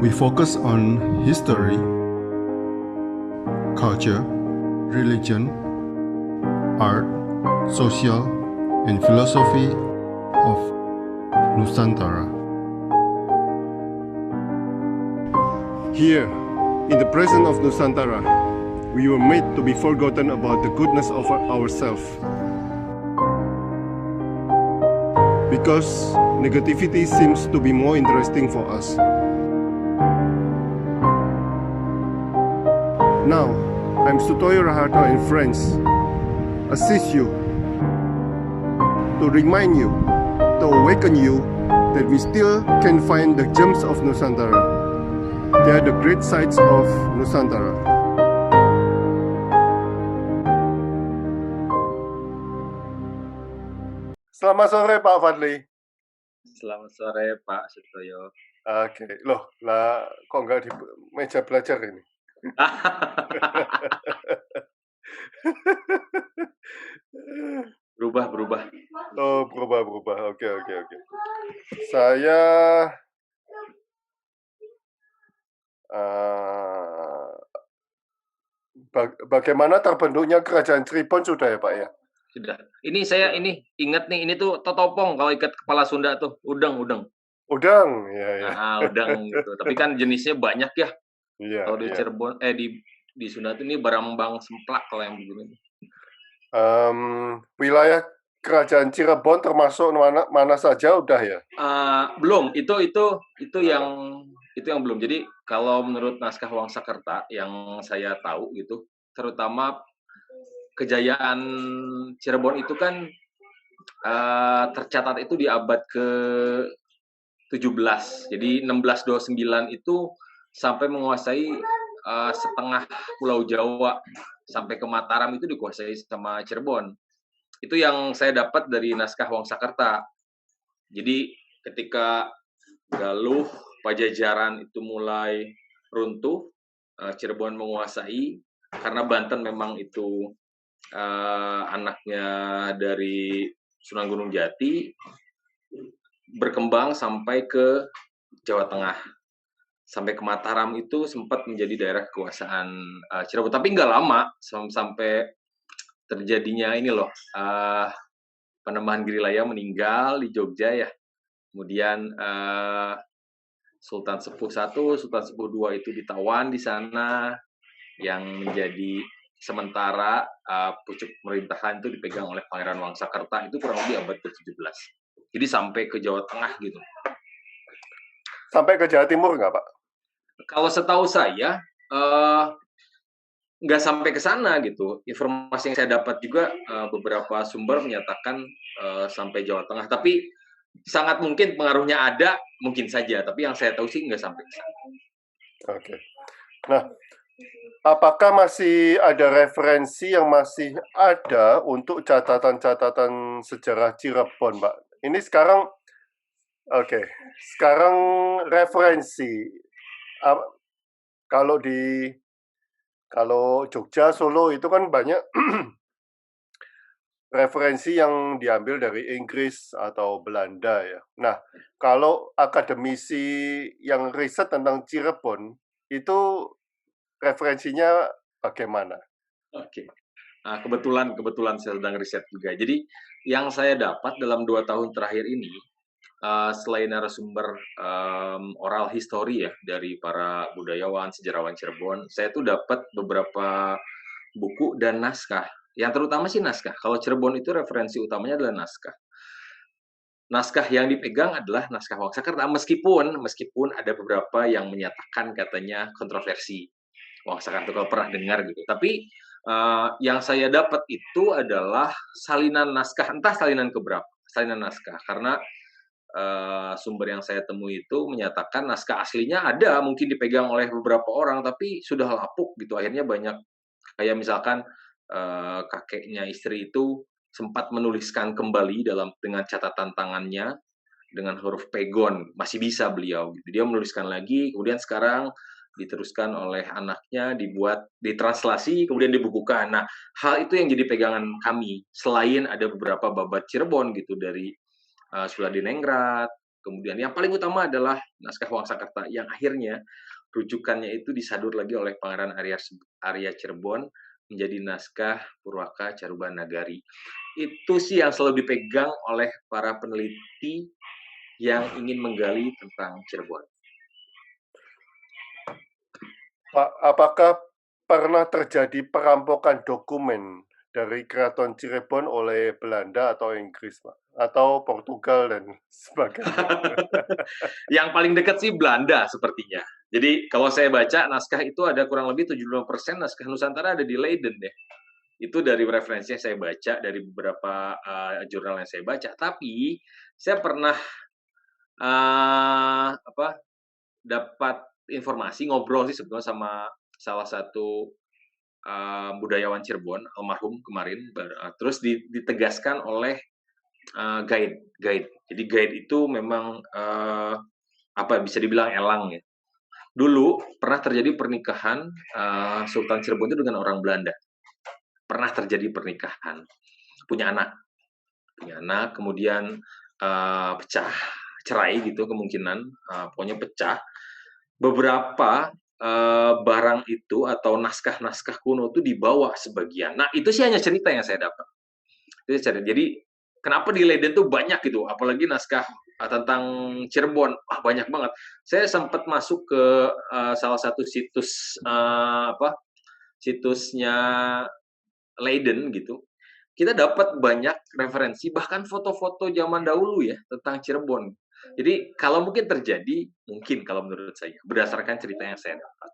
We focus on history, culture, religion, art, social, and philosophy of Nusantara. Here, in the presence of Nusantara, we were made to be forgotten about the goodness of ourselves. Because negativity seems to be more interesting for us. Now, I'm Sutoyo Raharto and friends assist you to remind you, to awaken you that we still can find the gems of Nusantara. They are the great sights of Nusantara. Selamat sore Pak Fadli. Selamat sore Pak Sutoyo. Oke, loh, lah kok nggak di meja belajar ini? Berubah. Oh, berubah. Oke. Saya bagaimana terbentuknya kerajaan Cirebon sudah ya Pak ya? Sudah. Ini saya ingat nih, ini tuh totopong kalau ikat kepala Sunda tuh, udang. Udang, ya. Udang gitu. Tapi kan jenisnya banyak ya. Iya. Kalau di Cirebon, di Sunda tuh ini barambang semplak kalau yang begini. Wilayah kerajaan Cirebon termasuk mana saja udah ya? Belum. Itu yang belum. Jadi kalau menurut naskah Wangsakerta yang saya tahu gitu, terutama kejayaan Cirebon itu kan tercatat itu di abad ke-17. Jadi 1629 itu sampai menguasai setengah Pulau Jawa, sampai ke Mataram itu dikuasai sama Cirebon. Itu yang saya dapat dari naskah Wangsakerta. Jadi ketika Galuh, Pajajaran itu mulai runtuh, Cirebon menguasai, karena Banten memang itu anaknya dari Sunan Gunung Jati, berkembang sampai ke Jawa Tengah, sampai ke Mataram itu sempat menjadi daerah kekuasaan Cirebon. Tapi nggak lama sampai terjadinya ini loh, Panembahan Girilaya meninggal di Jogja ya. Kemudian Sultan Sepuh I, Sultan Sepuh II itu ditawan di sana, yang menjadi sementara pucuk pemerintahan itu dipegang oleh Pangeran Wangsakerta, itu kurang lebih abad ke-17. Jadi sampai ke Jawa Tengah gitu. Sampai ke Jawa Timur nggak Pak? Kalau setahu saya nggak sampai ke sana gitu. Informasi yang saya dapat juga beberapa sumber menyatakan sampai Jawa Tengah. Tapi sangat mungkin pengaruhnya ada, mungkin saja. Tapi yang saya tahu sih nggak sampai ke sana. Oke. Nah, apakah masih ada referensi yang masih ada untuk catatan-catatan sejarah Cirebon, Pak? Ini sekarang, sekarang referensi kalau Jogja, Solo itu kan banyak referensi yang diambil dari Inggris atau Belanda ya. Nah, kalau akademisi yang riset tentang Cirebon itu referensinya bagaimana? Oke. Nah, kebetulan saya sedang riset juga. Jadi yang saya dapat dalam 2 tahun terakhir ini, selain narasumber oral history ya dari para budayawan, sejarawan Cirebon, saya tuh dapat beberapa buku dan naskah. Yang terutama sih naskah. Kalau Cirebon itu referensi utamanya adalah naskah. Naskah yang dipegang adalah naskah Wangsakerta, meskipun ada beberapa yang menyatakan katanya kontroversi. Wangsakerta kalau pernah dengar gitu. Tapi yang saya dapat itu adalah salinan naskah, entah salinan keberapa, salinan naskah. Karena sumber yang saya temui itu menyatakan naskah aslinya ada, mungkin dipegang oleh beberapa orang, tapi sudah lapuk gitu. Akhirnya banyak, kayak misalkan kakeknya istri itu sempat menuliskan kembali dengan catatan tangannya dengan huruf pegon, masih bisa beliau gitu. Dia menuliskan lagi, kemudian sekarang diteruskan oleh anaknya, ditranslasi, kemudian dibukukan. Nah, hal itu yang jadi pegangan kami, selain ada beberapa babat Cirebon gitu dari Suladinenggrat, kemudian yang paling utama adalah naskah Wangsakerta yang akhirnya rujukannya itu disadur lagi oleh Pangeran Arya Cirebon menjadi naskah Purwaka Caruban Nagari. Itu sih yang selalu dipegang oleh para peneliti yang ingin menggali tentang Cirebon. Pak, apakah pernah terjadi perampokan dokumen dari Keraton Cirebon oleh Belanda atau Inggris, Pak? Atau Portugal dan sebagainya? Yang paling dekat sih Belanda sepertinya. Jadi kalau saya baca naskah itu ada kurang lebih 75% naskah Nusantara ada di Leiden deh. Itu dari referensi yang saya baca dari beberapa jurnal yang saya baca. Tapi saya pernah dapat informasi ngobrol sih sebetulnya sama salah satu budayawan Cirebon almarhum kemarin. Terus ditegaskan oleh guide. Jadi guide itu memang bisa dibilang elang ya. Dulu pernah terjadi pernikahan Sultan Cirebon itu dengan orang Belanda. Pernah terjadi pernikahan, punya anak, kemudian pecah, cerai gitu kemungkinan, pokoknya pecah. Beberapa barang itu atau naskah-naskah kuno itu dibawa sebagian. Nah itu sih hanya cerita yang saya dapat. Jadi kenapa di Leiden tuh banyak gitu, apalagi naskah tentang Cirebon, banyak banget. Saya sempat masuk ke salah satu situs situsnya Leiden gitu. Kita dapat banyak referensi bahkan foto-foto zaman dahulu ya tentang Cirebon. Jadi kalau mungkin terjadi, mungkin kalau menurut saya berdasarkan cerita yang saya dapat.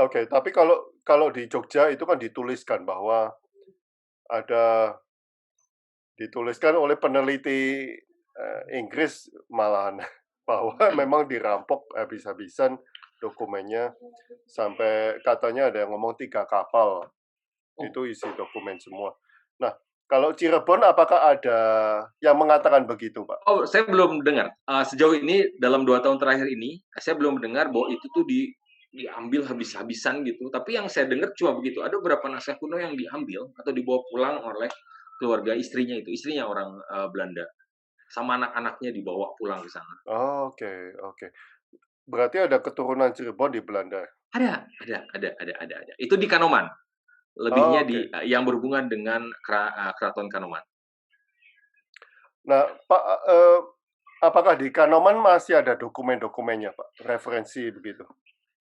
Oke, tapi kalau di Jogja itu kan dituliskan bahwa dituliskan oleh peneliti Inggris malahan bahwa memang dirampok habis-habisan dokumennya, sampai katanya ada yang ngomong 3 kapal itu isi dokumen semua. Nah, kalau Cirebon apakah ada yang mengatakan begitu, Pak? Oh, saya belum dengar. Sejauh ini dalam 2 tahun terakhir ini, saya belum mendengar bahwa itu tuh diambil habis-habisan gitu. Tapi yang saya dengar cuma begitu. Ada beberapa naskah kuno yang diambil atau dibawa pulang oleh keluarga istrinya itu. Istrinya orang Belanda. Sama anak-anaknya dibawa pulang ke sana. Oh, oke. Berarti ada keturunan Cirebon di Belanda? Ada. Itu di Kanoman. Lebihnya di yang berhubungan dengan Keraton Kanoman. Nah, Pak, apakah di Kanoman masih ada dokumen-dokumennya, Pak? Referensi begitu?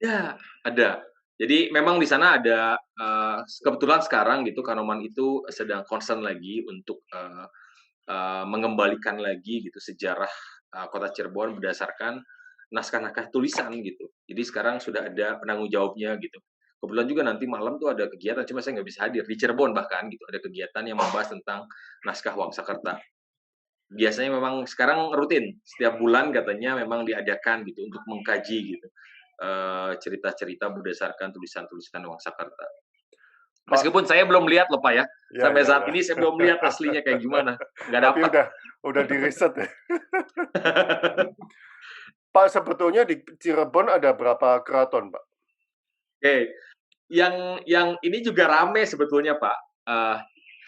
Ya, ada. Jadi memang di sana ada kebetulan sekarang gitu Kanoman itu sedang concern lagi untuk mengembalikan lagi gitu sejarah kota Cirebon berdasarkan naskah-naskah tulisan gitu. Jadi sekarang sudah ada penanggung jawabnya gitu. Kebetulan juga nanti malam tuh ada kegiatan, cuma saya nggak bisa hadir di Cirebon bahkan gitu. Ada kegiatan yang membahas tentang naskah Wangsakerta. Biasanya memang sekarang rutin setiap bulan katanya memang diadakan gitu untuk mengkaji gitu cerita-cerita berdasarkan tulisan-tulisan Wangsakerta. Meskipun saya belum lihat loh Pak ya, sampai saat ini saya belum lihat aslinya kayak gimana, nggak Tapi dapat. udah di riset ya. Pak, sebetulnya di Cirebon ada berapa keraton, Pak? Oke, yang ini juga rame sebetulnya Pak.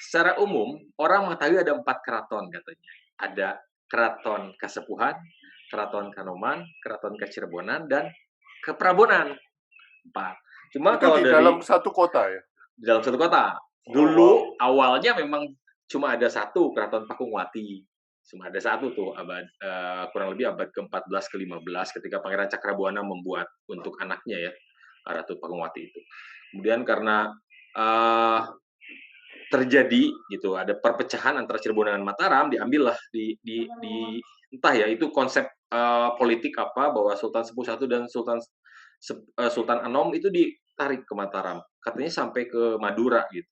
Secara umum orang mengetahui ada 4 keraton katanya. Ada Keraton Kasepuhan, Keraton Kanoman, Keraton Kacirebonan, dan Keprabonan. 4. Cuma Itu kalau di dari dalam satu kota ya? di dalam satu kota. Oh, Dulu wow. awalnya memang cuma ada satu Keraton Pakungwati. Cuma ada satu tuh kurang lebih abad ke-14 ke-15 ketika Pangeran Cakrabuana membuat untuk anaknya ya Ratu Pakungwati itu. Kemudian karena terjadi gitu ada perpecahan antara Cirebon dan Mataram, diambillah di entah ya itu konsep politik apa bahwa Sultan Sepuh I dan Sultan Anom itu ditarik ke Mataram, katanya sampai ke Madura gitu.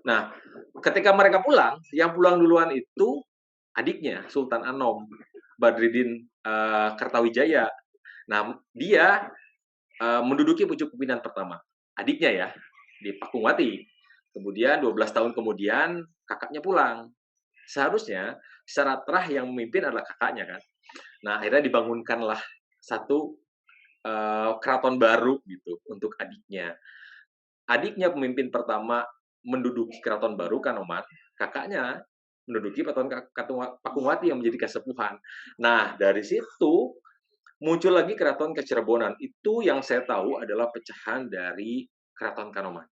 Nah, ketika mereka pulang, yang pulang duluan itu adiknya Sultan Anom, Badridin Kertawijaya. Nah, dia menduduki pucuk pimpinan pertama, adiknya ya di Pakungwati. Kemudian 12 tahun kemudian kakaknya pulang. Seharusnya secara terah yang memimpin adalah kakaknya kan. Nah, akhirnya dibangunkanlah satu keraton baru gitu untuk adiknya. Adiknya pemimpin pertama menduduki keraton baru Kanoman, kakaknya menduduki Pakuwati yang menjadi kasepuhan. Nah, dari situ muncul lagi Keraton Kacirebonan. Itu yang saya tahu adalah pecahan dari Keraton Kanoman.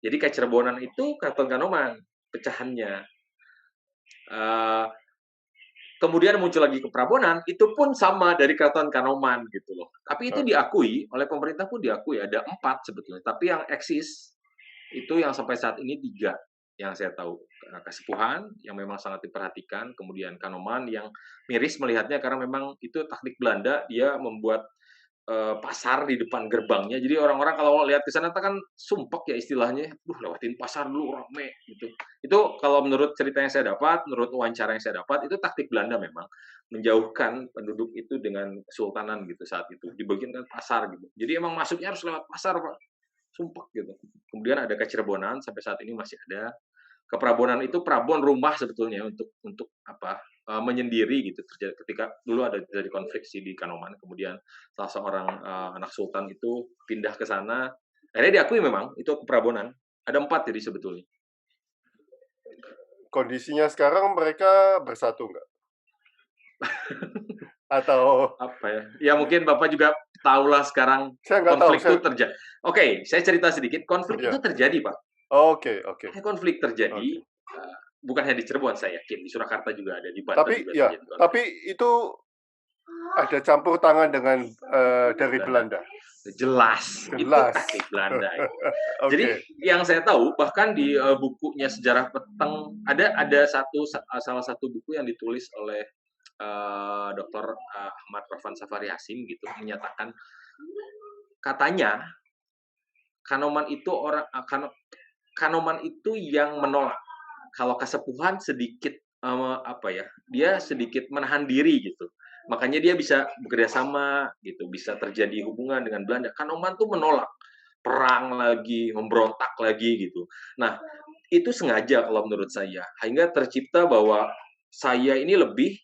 Jadi Kacirebonan itu Keraton Kanoman pecahannya. Kemudian muncul lagi ke Prabonan, itu pun sama dari Keraton Kanoman gitu loh. Tapi itu diakui oleh pemerintah pun diakui ada 4 sebetulnya. Tapi yang eksis itu yang sampai saat ini 3 yang saya tahu. Kasepuhan yang memang sangat diperhatikan, kemudian Kanoman yang miris melihatnya karena memang itu taktik Belanda, dia membuat pasar di depan gerbangnya. Jadi orang-orang kalau lihat ke sana kan sumpek ya istilahnya, lewatin pasar dulu rame gitu. Itu kalau menurut cerita yang saya dapat, menurut wawancara yang saya dapat, itu taktik Belanda memang menjauhkan penduduk itu dengan kesultanan gitu saat itu. Dibagikan pasar gitu. Jadi emang masuknya harus lewat pasar, Pak. Sumpek gitu. Kemudian ada Kacirebonan sampai saat ini masih ada. Ke Prabonan itu Prabon rumah sebetulnya untuk menyendiri gitu ketika dulu ada terjadi konflik di Kanoman, kemudian salah seorang anak sultan itu pindah ke sana, akhirnya diakui memang itu ke Prabonan. Ada 4 jadi sebetulnya. Kondisinya sekarang mereka bersatu nggak? Atau apa ya? Ya mungkin Bapak juga tahulah sekarang saya nggak tahu. konflik itu terjadi. Oke, saya cerita sedikit. Konflik itu terjadi, Pak. Oke. Konflik terjadi. Bukan hanya di Cirebon, saya yakin di Surakarta juga ada, di Banten juga terjadi konflik. Tapi itu ada campur tangan dengan dari Belanda. Jelas. Itu taktik Belanda. Jadi yang saya tahu bahkan di bukunya Sejarah Peteng ada salah satu buku yang ditulis oleh Dr. Ahmad Rafan Safari Hasim gitu menyatakan katanya Kanoman itu yang menolak. Kalau Kasepuhan sedikit dia sedikit menahan diri gitu. Makanya dia bisa bekerja sama gitu, bisa terjadi hubungan dengan Belanda. Kanoman tuh menolak, perang lagi, memberontak lagi gitu. Nah, itu sengaja kalau menurut saya, hingga tercipta bahwa saya ini lebih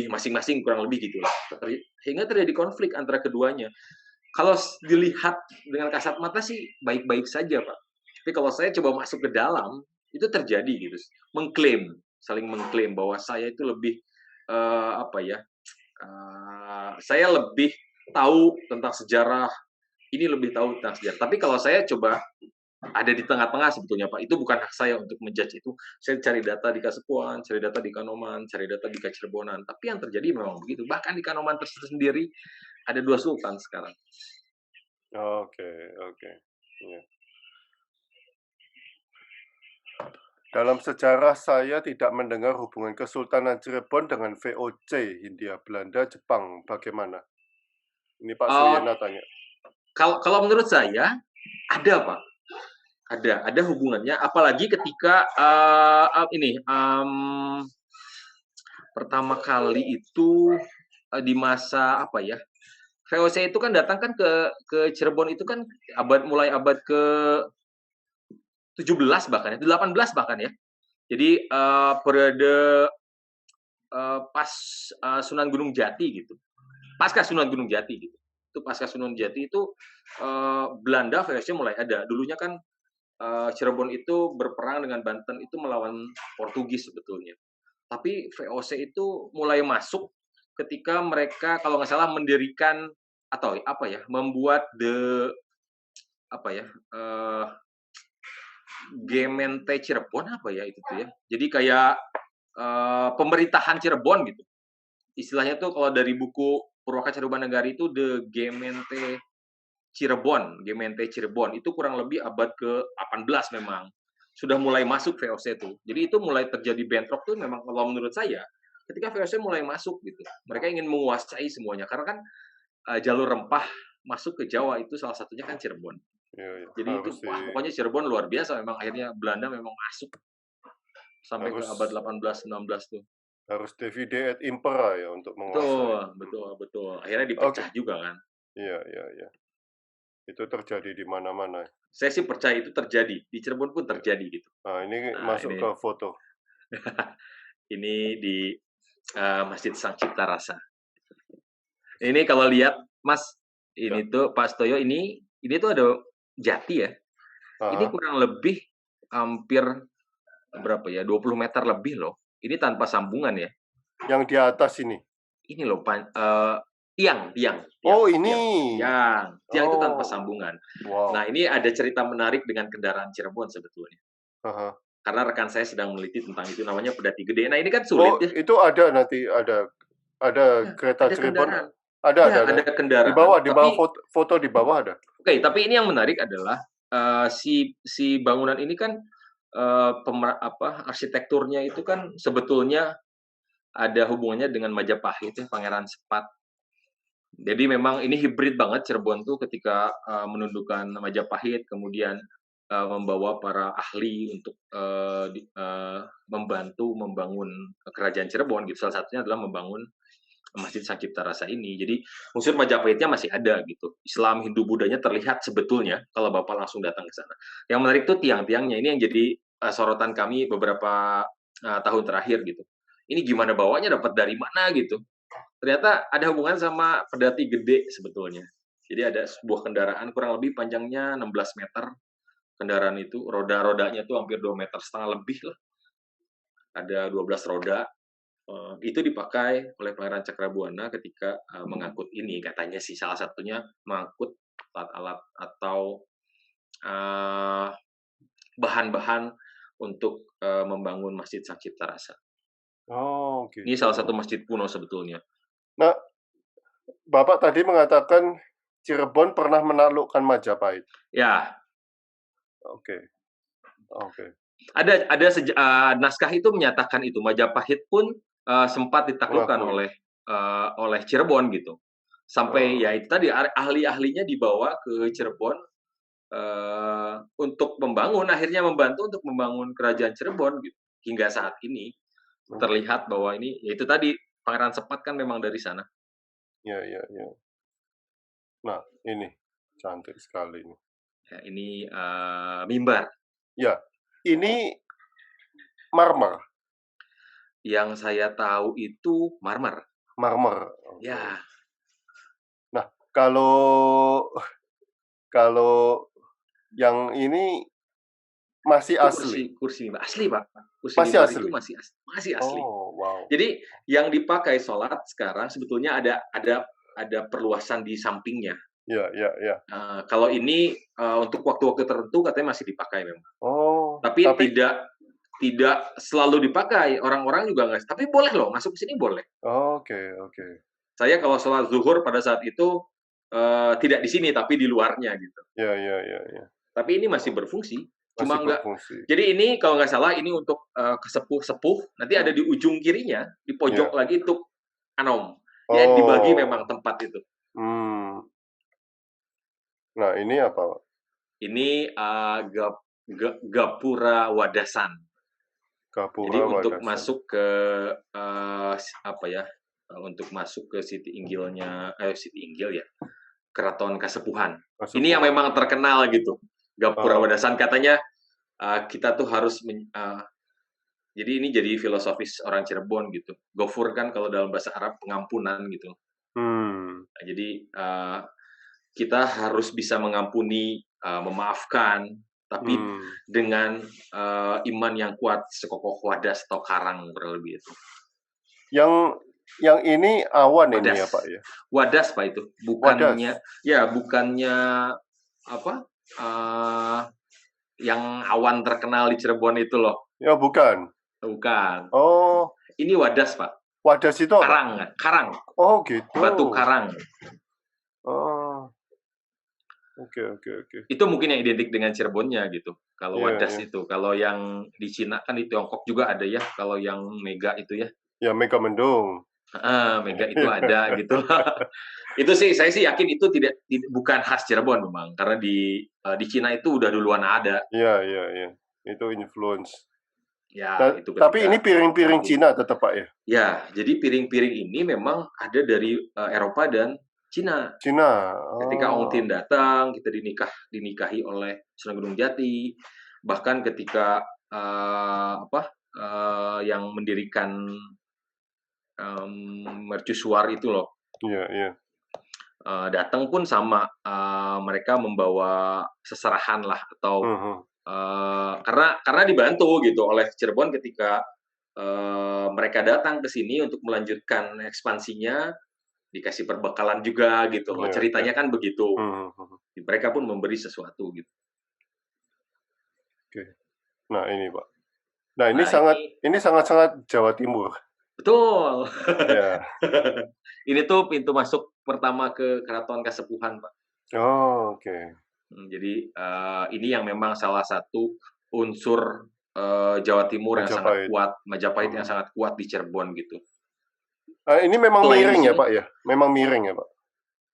masing-masing kurang lebih gitu lah. Hingga terjadi konflik antara keduanya. Kalau dilihat dengan kasat mata sih baik-baik saja, Pak. Tapi kalau saya coba masuk ke dalam, itu terjadi gitu, saling mengklaim bahwa saya itu lebih saya lebih tahu tentang sejarah, ini lebih tahu tentang sejarah. Tapi kalau saya coba ada di tengah-tengah sebetulnya, Pak, itu bukan hak saya untuk menjudge itu. Saya cari data di Kasepuhan, cari data di Kanoman, cari data di Kacirebonan. Tapi yang terjadi memang begitu. Bahkan di Kanoman tersendiri ada 2 sultan sekarang. Oke. Ya. Dalam sejarah saya tidak mendengar hubungan Kesultanan Cirebon dengan VOC, Hindia Belanda, Jepang. Bagaimana? Ini Pak Suryana tanya. Kalau menurut saya ada, Pak. Ada hubungannya, apalagi ketika pertama kali itu di masa VOC itu kan datang kan ke Cirebon itu kan mulai abad ke 17 bahkan ya, 18 bahkan ya. Jadi periode pas Sunan Gunung Jati gitu. Pasca Sunan Gunung Jati gitu. Itu pasca Sunan Jati itu Belanda VOC mulai ada. Dulunya kan Cirebon itu berperang dengan Banten itu melawan Portugis sebetulnya. Tapi VOC itu mulai masuk ketika mereka kalau nggak salah mendirikan atau membuat Gemeente Cirebon itu tuh ya. Jadi kayak pemerintahan Cirebon gitu. Istilahnya tuh kalau dari buku Purwaka Carubanegari itu The Gemeente Cirebon itu kurang lebih abad ke-18 memang. Sudah mulai masuk VOC itu. Jadi itu mulai terjadi bentrok tuh memang kalau menurut saya ketika VOC mulai masuk gitu. Mereka ingin menguasai semuanya karena kan jalur rempah masuk ke Jawa itu salah satunya kan Cirebon. Ya, jadi itu pokoknya Cirebon luar biasa memang akhirnya Belanda memang masuk sampai ke abad 18-19 tuh. Harus divide et impera ya untuk menguasai. Betul. Akhirnya dipecah juga kan. Iya. Itu terjadi di mana-mana. Saya sih percaya itu terjadi. Di Cirebon pun terjadi gitu. Ini masuk ke foto. Ini di Masjid Sang Cipta Rasa. Ini kalau lihat Mas, ini tuh Pak Stoyo ini tuh ada Jati ya. Ini kurang lebih hampir berapa ya, 20 meter lebih loh. Ini tanpa sambungan ya. Yang di atas ini? Ini loh, tiang, Oh, ini. tiang itu tanpa Oh, sambungan. wow. Nah, ini ada cerita menarik dengan kendaraan Cirebon sebetulnya. Aha. Karena rekan saya sedang meneliti tentang itu, namanya Pedati Gede. Nah, ini kan Oh, sulit ya. itu ada nanti, ada Ya, kereta ada Cirebon? kendaraan. Ada. Ya, ada Di kendaraan. bawah Tapi foto di bawah ada. Oke, tapi ini yang menarik adalah si bangunan ini kan arsitekturnya itu kan sebetulnya ada hubungannya dengan Majapahit ya, Pangeran Sepat. Jadi memang ini hibrid banget Cirebon tuh ketika menundukkan Majapahit, kemudian membawa para ahli untuk membantu membangun kerajaan Cirebon gitu. Salah satunya adalah membangun Masjid Sang Cipta Rasa ini. Jadi unsur Majapahitnya masih ada gitu. Islam, Hindu, Budanya terlihat sebetulnya kalau Bapak langsung datang ke sana. Yang menarik tuh tiang-tiangnya ini yang jadi sorotan kami beberapa tahun terakhir gitu. Ini gimana bawanya, dapat dari mana gitu. Ternyata ada hubungan sama Pedati Gede sebetulnya. Jadi ada sebuah kendaraan kurang lebih panjangnya 16 meter. Kendaraan itu roda-rodanya tuh hampir 2,5 meter lebih lah. Ada 12 roda. Itu dipakai oleh Pangeran Cakrabuana ketika mengangkut ini, katanya sih salah satunya mengangkut alat-alat atau bahan-bahan untuk membangun Masjid Sang Cipta Rasa. Oh, Ini salah gitu. satu masjid kuno sebetulnya. Nah, Bapak tadi mengatakan Cirebon pernah menaklukkan Majapahit. Ya, Oke. ada naskah itu menyatakan itu Majapahit pun sempat ditaklukkan Mengakui. oleh Cirebon gitu. Sampai ya itu tadi ahli-ahlinya dibawa ke Cirebon untuk akhirnya membantu untuk membangun kerajaan Cirebon gitu. Hingga saat ini terlihat bahwa ini ya itu tadi Pangeran Sepat kan memang dari sana. Ya. Nah, ini cantik sekali ini. Ya, ini mimbar. Ya, ini marmer. Yang saya tahu itu marmer. Marmer. Okay. Ya. Nah, kalau yang ini masih Itu asli. kursi asli, Pak. Kursi Masih mimbar asli. itu masih asli. Oh, wow. Jadi yang dipakai sholat sekarang sebetulnya ada perluasan di sampingnya. Ya. Kalau ini untuk waktu-waktu tertentu katanya masih dipakai memang. Oh. Tapi tidak selalu dipakai. Orang-orang juga nggak. Tapi boleh loh, masuk ke sini boleh. Oke. Saya kalau sholat zuhur pada saat itu tidak di sini, tapi di luarnya gitu. Ya. Tapi ini masih berfungsi. Cuma Masih nggak. berfungsi. Jadi ini kalau nggak salah ini untuk kesepuh-sepuh. Nanti ada di ujung kirinya, di pojok lagi untuk anom. Ya dibagi memang tempat itu. Nah, ini apa? Ini Gapura Wadasan. Jadi untuk masuk ke untuk masuk ke Siti Inggilnya, Siti Inggil ya, Keraton Kasepuhan. Ini yang memang terkenal gitu. Gapura Wadasan katanya kita tuh harus jadi ini jadi filosofis orang Cirebon gitu. Gofur kan kalau dalam bahasa Arab pengampunan gitu. Nah, jadi kita harus bisa mengampuni, memaafkan, tapi dengan iman yang kuat sekokoh wadas atau karang kurang lebih itu. Yang ini awan Wadas. ini ya Pak ya? Wadas Pak itu, bukannya yang awan terkenal di Cirebon itu loh. Ya bukan. Oh. Ini wadas Pak. Wadas itu apa? Karang. Oh gitu. Batu karang. Oh. Oke. Itu mungkin yang identik dengan Cirebonnya gitu. Kalau wadas itu, kalau yang di Cina kan di Tiongkok juga ada ya. Kalau yang mega itu ya. Ya mega mendung. Mega itu ada gitu. Itu sih saya sih yakin itu bukan khas Cirebon memang, karena di Cina itu udah duluan ada. Iya. Itu influence. Ya, itu tapi ini piring-piring Cina tetap Pak ya? Ya, jadi piring-piring ini memang ada dari Eropa dan Cina. Ketika Ong Tin datang, kita dinikahi oleh Sunan Gunung Jati. Bahkan ketika yang mendirikan mercusuar itu loh. Iya. Datang pun sama mereka membawa seserahan lah atau Karena dibantu gitu oleh Cirebon ketika mereka datang ke sini untuk melanjutkan ekspansinya, dikasih perbekalan juga gitu loh. Iya, iya. Ceritanya kan begitu. Mhm. Mereka pun memberi sesuatu gitu. Oke. Nah ini Pak. Nah Nah ini ini sangat-sangat Jawa Timur. betul. Ya. Ini tuh pintu masuk pertama ke Keraton Kasepuhan, Pak. Oh, oke. Jadi, ini yang memang salah satu unsur, Jawa Timur yang sangat Majapahit. kuat, Majapahit yang Mhm. sangat kuat di Cirebon gitu. Ini memang Selain di miring ya sini Pak ya? Memang miring ya Pak?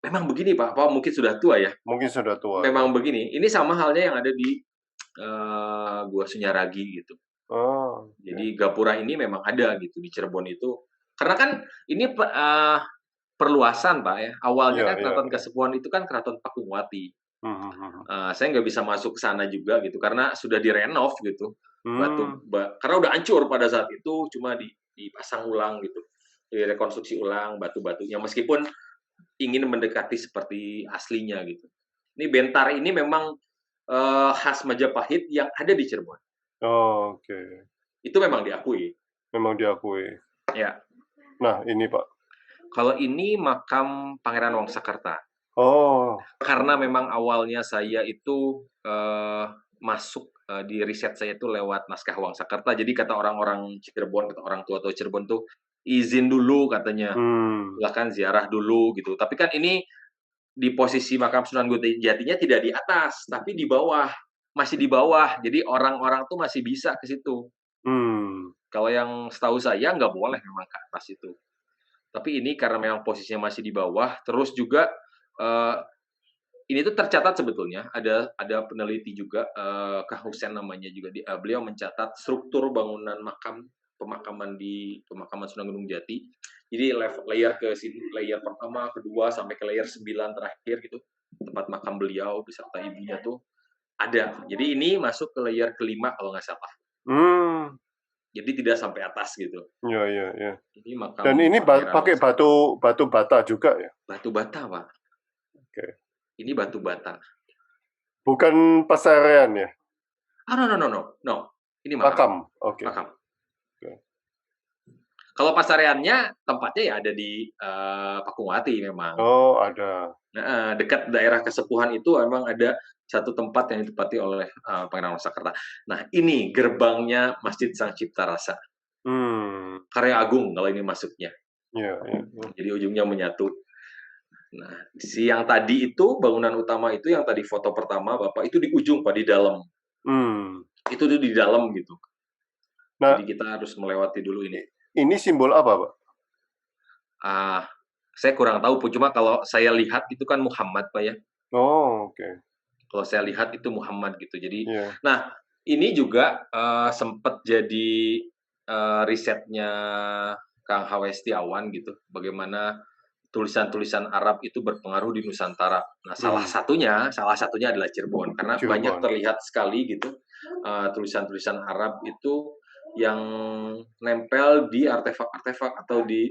memang begini, Pak, mungkin sudah tua ya, Mungkin sudah tua ya? memang begini. Ini sama halnya yang ada di, Gua Sunyaragi gitu. Oh, oke. Jadi gapura ini memang ada gitu di Cirebon itu. Karena kan ini perluasan, Pak, ya. Awalnya Iya, kan iya, Keraton iya. Kasepuhan itu kan Keraton Pakuwati. Mhm, mhm. Saya nggak bisa masuk ke sana juga gitu karena sudah direnov gitu. Mmm, Karena udah hancur pada saat itu, cuma dipasang ulang gitu, direkonstruksi ulang batu-batunya meskipun ingin mendekati seperti aslinya gitu. Ini Bentar ini memang, khas Majapahit yang ada di Cirebon. oke. Itu memang diakui, Memang diakui. ya. Nah ini Pak. Kalau ini makam Pangeran Wangsakerta. Oh, Karena memang awalnya saya itu, masuk, di riset saya itu lewat naskah Wangsakerta. Jadi kata orang-orang Cirebon, kata orang tua-tua Cirebon tuh, "Izin dulu," katanya, mmm, "silahkan ziarah dulu," gitu. Tapi kan ini di posisi makam Sunan Gunung Jatinya tidak di atas, tapi di bawah, masih di bawah. Jadi orang-orang tuh masih bisa ke situ. mmm, Kalau yang setahu saya nggak boleh memang ke atas itu. Tapi ini karena memang posisinya masih di bawah, terus juga, eee ini tuh tercatat sebetulnya, ada peneliti juga, Kang Hussein namanya juga, beliau mencatat struktur bangunan pemakaman di pemakaman Sunan Gunung Jati. Jadi layer ke sini, layer pertama, kedua, sampai ke layer 9 terakhir gitu, tempat makam beliau beserta ibunya tuh ada. Jadi ini masuk ke layer kelima kalau nggak salah. mmm, Jadi tidak sampai atas gitu. iya, iya, iya. Ini makam Dan ini Pangeran pakai Wangsakerta. batu bata juga ya? Batu bata, Pak. Oke. Ini batu bata. Bukan pasarean ya? No, no, no, no, no. Ini makam, Makam? Oke, makam. oke. Kalau pasareannya tempatnya ya ada di, Pakuwati memang. Oh, ada. Heeh, dekat daerah Kesepuhan itu memang ada satu tempat yang ditempati oleh, Pangeran Wangsakerta. Nah, ini gerbangnya Masjid Sang Cipta Rasa, Mmm, Karya Agung kalau ini masuknya. iya, iya, iya. Jadi ujungnya menyatu. Nah, yang tadi itu, bangunan utama itu yang tadi foto pertama Bapak, itu di ujung Pak, di dalam. Mmm. Itu tuh di dalam gitu. Jadi Nah, kita harus melewati dulu ini. ini simbol apa Pak? Ah, saya kurang tahu, cuma kalau saya lihat itu kan Muhammad, Pak, ya. Oh, oke. Kalau saya lihat itu Muhammad gitu. Jadi, Iya. nah ini juga, sempet jadi, risetnya Kang H.W. Setiawan gitu, bagaimana tulisan-tulisan Arab itu berpengaruh di Nusantara. Nah, Mhm. salah satunya adalah Cirebon, karena banyak Cirebon. terlihat sekali gitu, tulisan-tulisan Arab itu yang nempel di artefak-artefak atau di,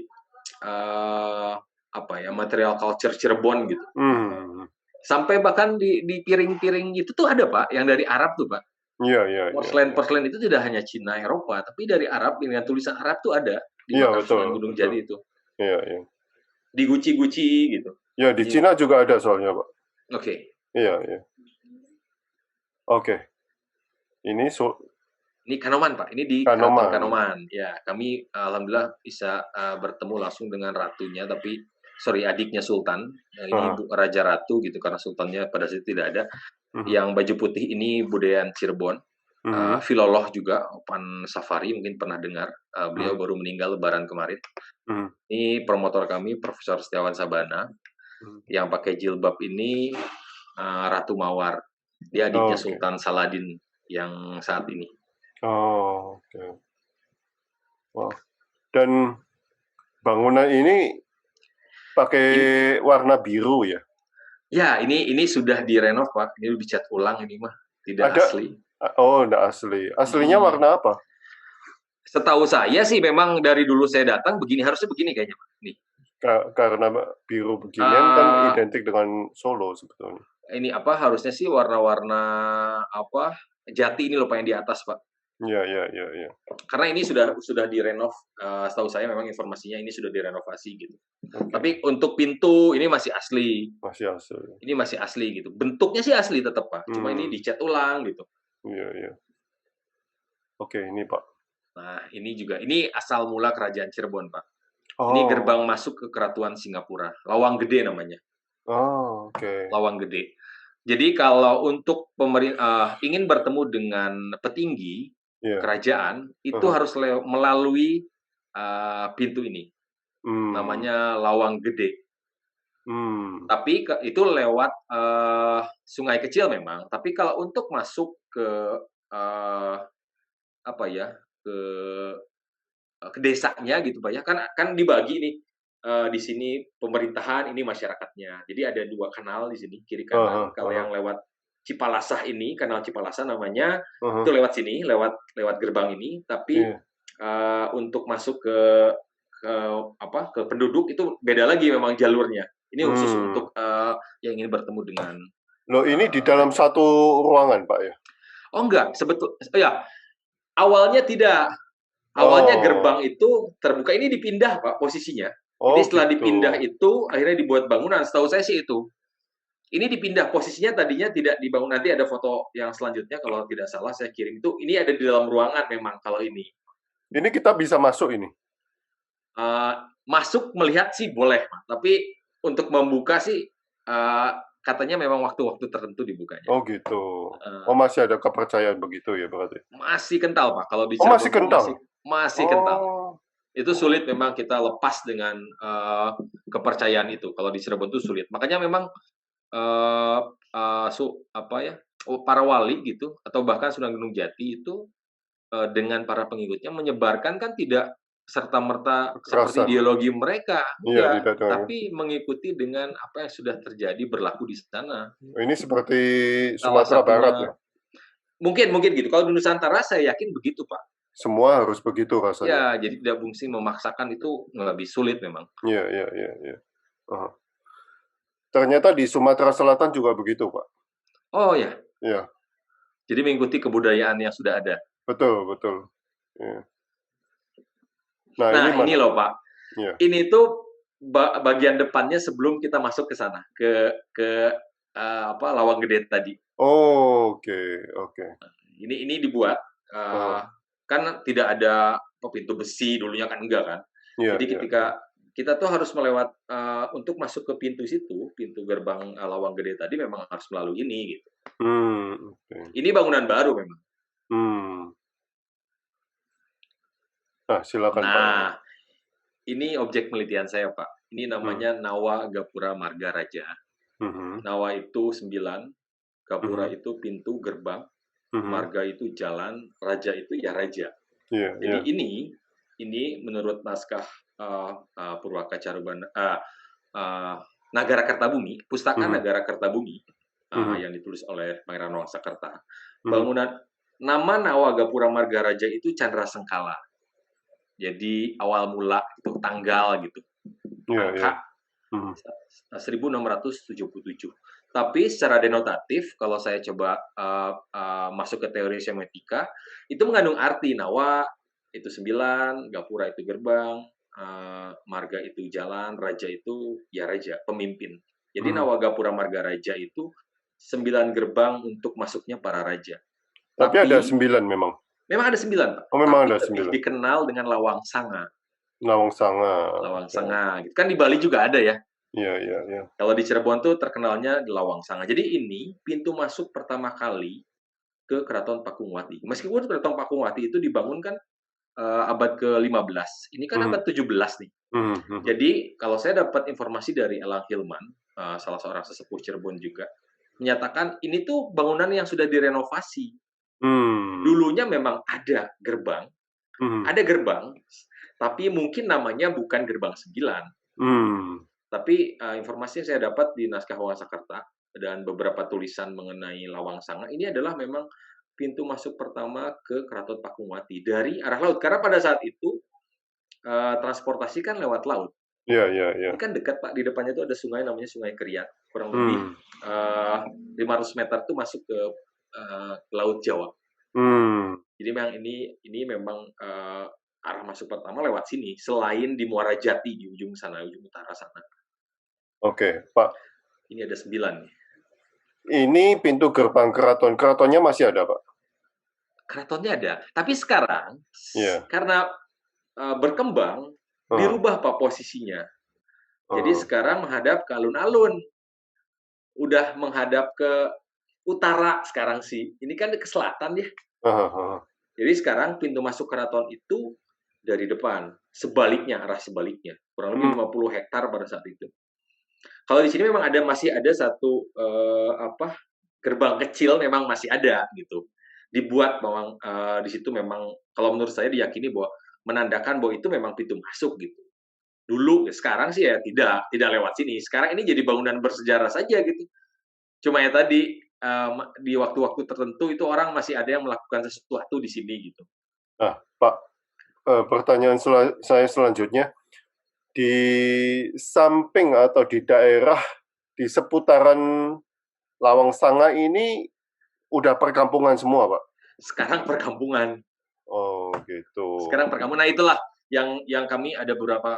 apa ya, material culture Cirebon gitu. Mhm. Sampai bahkan di piring-piring itu tuh ada, Pak, yang dari Arab tuh, Pak. Iya, iya, iya, iya. Porselen-porselen itu tidak hanya Cina, Eropa, tapi dari Arab dengan tulisan Arab tuh ada di Iya, makam betul, Sunan Gunung betul. Jati itu. Iya, iya. Di guci-guci gitu. Ya, di Jadi Cina juga ada soalnya Pak. oke. Iya, iya. Oke. Ini Ini Kanoman, Pak, ini di Keraton Kanoman. Kanoman. Ya, kami alhamdulillah bisa, bertemu langsung dengan ratunya, adiknya Sultan, ini Heeh. Ibu Raja Ratu gitu, karena sultannya pada saat itu tidak ada. Mhm. Yang baju putih ini budaya Cirebon. Mhm. Filoloh juga, Opan Safari mungkin pernah dengar, beliau Mhm. baru meninggal lebaran kemarin. Mhm. Ini promotor kami Profesor Setiawan Sabana, Mhm. yang pakai jilbab ini, Ratu Mawar. Dia adiknya Oke. Sultan Saladin yang saat ini. Oh, oke. Wah, dan bangunan ini pakai In warna biru ya? Ya, ini sudah direnov, Pak, ini dicat ulang ini mah, tidak Ada asli. oh, enggak asli. Aslinya Mhm. warna apa? Setahu saya sih memang dari dulu saya datang begini, harusnya begini kayaknya, Pak, nih. Karena biru beginian kan Eee, identik dengan Solo sebetulnya. ini apa, harusnya sih warna-warna apa Jati ini loh Pak yang di atas Pak. Iya. Karena ini sudah direnov, setahu saya memang informasinya ini sudah direnovasi gitu. Oke. Tapi untuk pintu ini masih asli. Masih asli. Ini masih asli gitu. Bentuknya sih asli tetap Pak. Cuma ini dicat ulang gitu. Iya. Oke, ini Pak. Nah, ini asal mula kerajaan Cirebon, Pak. Ini gerbang masuk ke Kerajaan Singapura. Lawang Gede namanya. Oke. Lawang Gede. Jadi kalau untuk ingin bertemu dengan petinggi kerajaan, itu harus melalui pintu ini. Namanya Lawang Gede. Tapi itu lewat sungai kecil memang. Tapi kalau untuk masuk ke ke desanya gitu Pak ya, kan dibagi nih, di sini pemerintahan, ini masyarakatnya. Jadi ada 2 kanal di sini, kiri kanan. Kalau yang lewat Cipalasah ini, kanal Cipalasah namanya, itu lewat sini, lewat gerbang ini. Tapi untuk masuk ke penduduk itu beda lagi memang jalurnya. Ini khusus untuk yang ingin bertemu dengan. Loh, ini di dalam satu ruangan Pak ya? Oh enggak, ya. Awalnya tidak. Awalnya gerbang itu terbuka, ini dipindah Pak posisinya. Jadi setelah dipindah itu akhirnya dibuat bangunan, setahu saya sih itu. Ini dipindah posisinya, tadinya tidak dibangun. Nanti ada foto yang selanjutnya kalau tidak salah saya kirim itu. Ini ada di dalam ruangan memang kalau ini. Ini kita bisa masuk ini? Masuk melihat sih boleh, tapi untuk membuka sih katanya memang waktu-waktu tertentu dibukanya. Oh gitu. Masih ada kepercayaan begitu ya berarti? Masih kental Pak kalau di Cirebon. Masih kental? Masih kental. Itu sulit memang kita lepas dengan kepercayaan itu. Kalau di Cirebon itu sulit. Makanya memang para wali gitu atau bahkan Sunan Gunung Jati itu dengan para pengikutnya menyebarkan kan tidak serta-merta seperti ideologi mereka, tapi mengikuti dengan apa yang sudah terjadi berlaku di sana. Ini seperti Sumatera Barat ya? Mungkin gitu. Kalau di Nusantara saya yakin begitu Pak. Semua harus begitu rasanya. Ya, jadi tidak fungsi memaksakan itu lebih sulit memang. Iya. Ternyata di Sumatera Selatan juga begitu Pak. Oh ya. Iya. Jadi mengikuti kebudayaan yang sudah ada. Betul. Ya. Nah, ini loh Pak. Ya. Ini tuh bagian depannya sebelum kita masuk ke sana, ke Lawang Gede tadi. Oke. Ini dibuat kan tidak ada pintu besi dulunya kan enggak kan. Jadi ketika kita tuh harus melewat untuk masuk ke pintu situ, pintu gerbang Lawang Gede tadi memang harus melalui ini gitu. Ini bangunan baru memang. Silakan Pak. Nah, ini objek penelitian saya Pak. Ini namanya Nawa Gapura Marga Raja. Nawa itu 9, Gapura itu pintu gerbang, Marga itu jalan, Raja itu ya raja. Jadi ini menurut naskah Purwaka Carubana, Nagara Kertabumi, Pustaka Nagara Kertabumi yang ditulis oleh Pangeran Wangsakerta. Bangunan nama Nawa Gapura Marga Raja itu Candra Sengkala. Jadi awal mula itu tanggal gitu. Angka 1677. Tapi secara denotatif kalau saya coba masuk ke teori semiotika, itu mengandung arti Nawa itu 9, Gapura itu gerbang, Marga itu jalan, Raja itu ya raja, pemimpin. Jadi Nawa Gapura Marga Raja itu 9 gerbang untuk masuknya para raja. Tapi ada 9 memang? Memang ada 9, Pak. Memang tapi ada 9. Dikenal dengan Lawang Sanga. Lawang Sanga. Kan di Bali juga ada ya. Iya. Kalau di Cirebon tuh terkenalnya di Lawang Sanga. Jadi ini pintu masuk pertama kali ke Keraton Pakungwati. Meskipun Keraton Pakungwati itu dibangun kan abad ke-15. Ini kan abad 17 nih. Jadi kalau saya dapat informasi dari Elang Hilman, salah seorang sesepuh Cirebon juga, menyatakan ini tuh bangunan yang sudah direnovasi. Dulunya memang ada gerbang, tapi mungkin namanya bukan gerbang 9. Tapi informasi yang saya dapat di naskah Wangsakerta dan beberapa tulisan mengenai Lawang Sanga, ini adalah memang pintu masuk pertama ke Keraton Pakungwati dari arah laut. Karena pada saat itu transportasi kan lewat laut. Iya. Ini kan dekat Pak, di depannya itu ada sungai namanya Sungai Kriat, kurang lebih 500 meter tuh masuk ke Laut Jawa. Hmm. Jadi memang ini memang arah masuk pertama lewat sini, selain di Muara Jati di ujung sana, ujung utara sana. Oke, Pak. Ini ada 9 nih. Ini pintu gerbang keraton. Keratonnya masih ada, Pak? Keratonnya ada, tapi sekarang Iya. karena berkembang dirubah Pak posisinya. Jadi sekarang menghadap ke alun-alun. Udah menghadap ke utara sekarang sih. Ini kan ke selatan ya. Jadi sekarang pintu masuk keraton itu dari depan, sebaliknya, arah sebaliknya. Kurang lebih 50 hektar pada saat itu. Kalau di sini memang masih ada satu gerbang kecil memang masih ada gitu. Dibuat memang di situ memang kalau menurut saya diyakini bahwa menandakan bahwa itu memang pintu masuk gitu. Dulu, sekarang sih ya tidak lewat sini. Sekarang ini jadi bangunan bersejarah saja gitu. Cuma ya tadi di waktu-waktu tertentu itu orang masih ada yang melakukan sesuatu di sini gitu. Nah, Pak, pertanyaan saya selanjutnya, di samping atau di daerah di seputaran Lawang Sanga ini udah perkampungan semua, Pak? Sekarang perkampungan. Oh, gitu. Sekarang perkampungan. Nah, itulah yang kami ada beberapa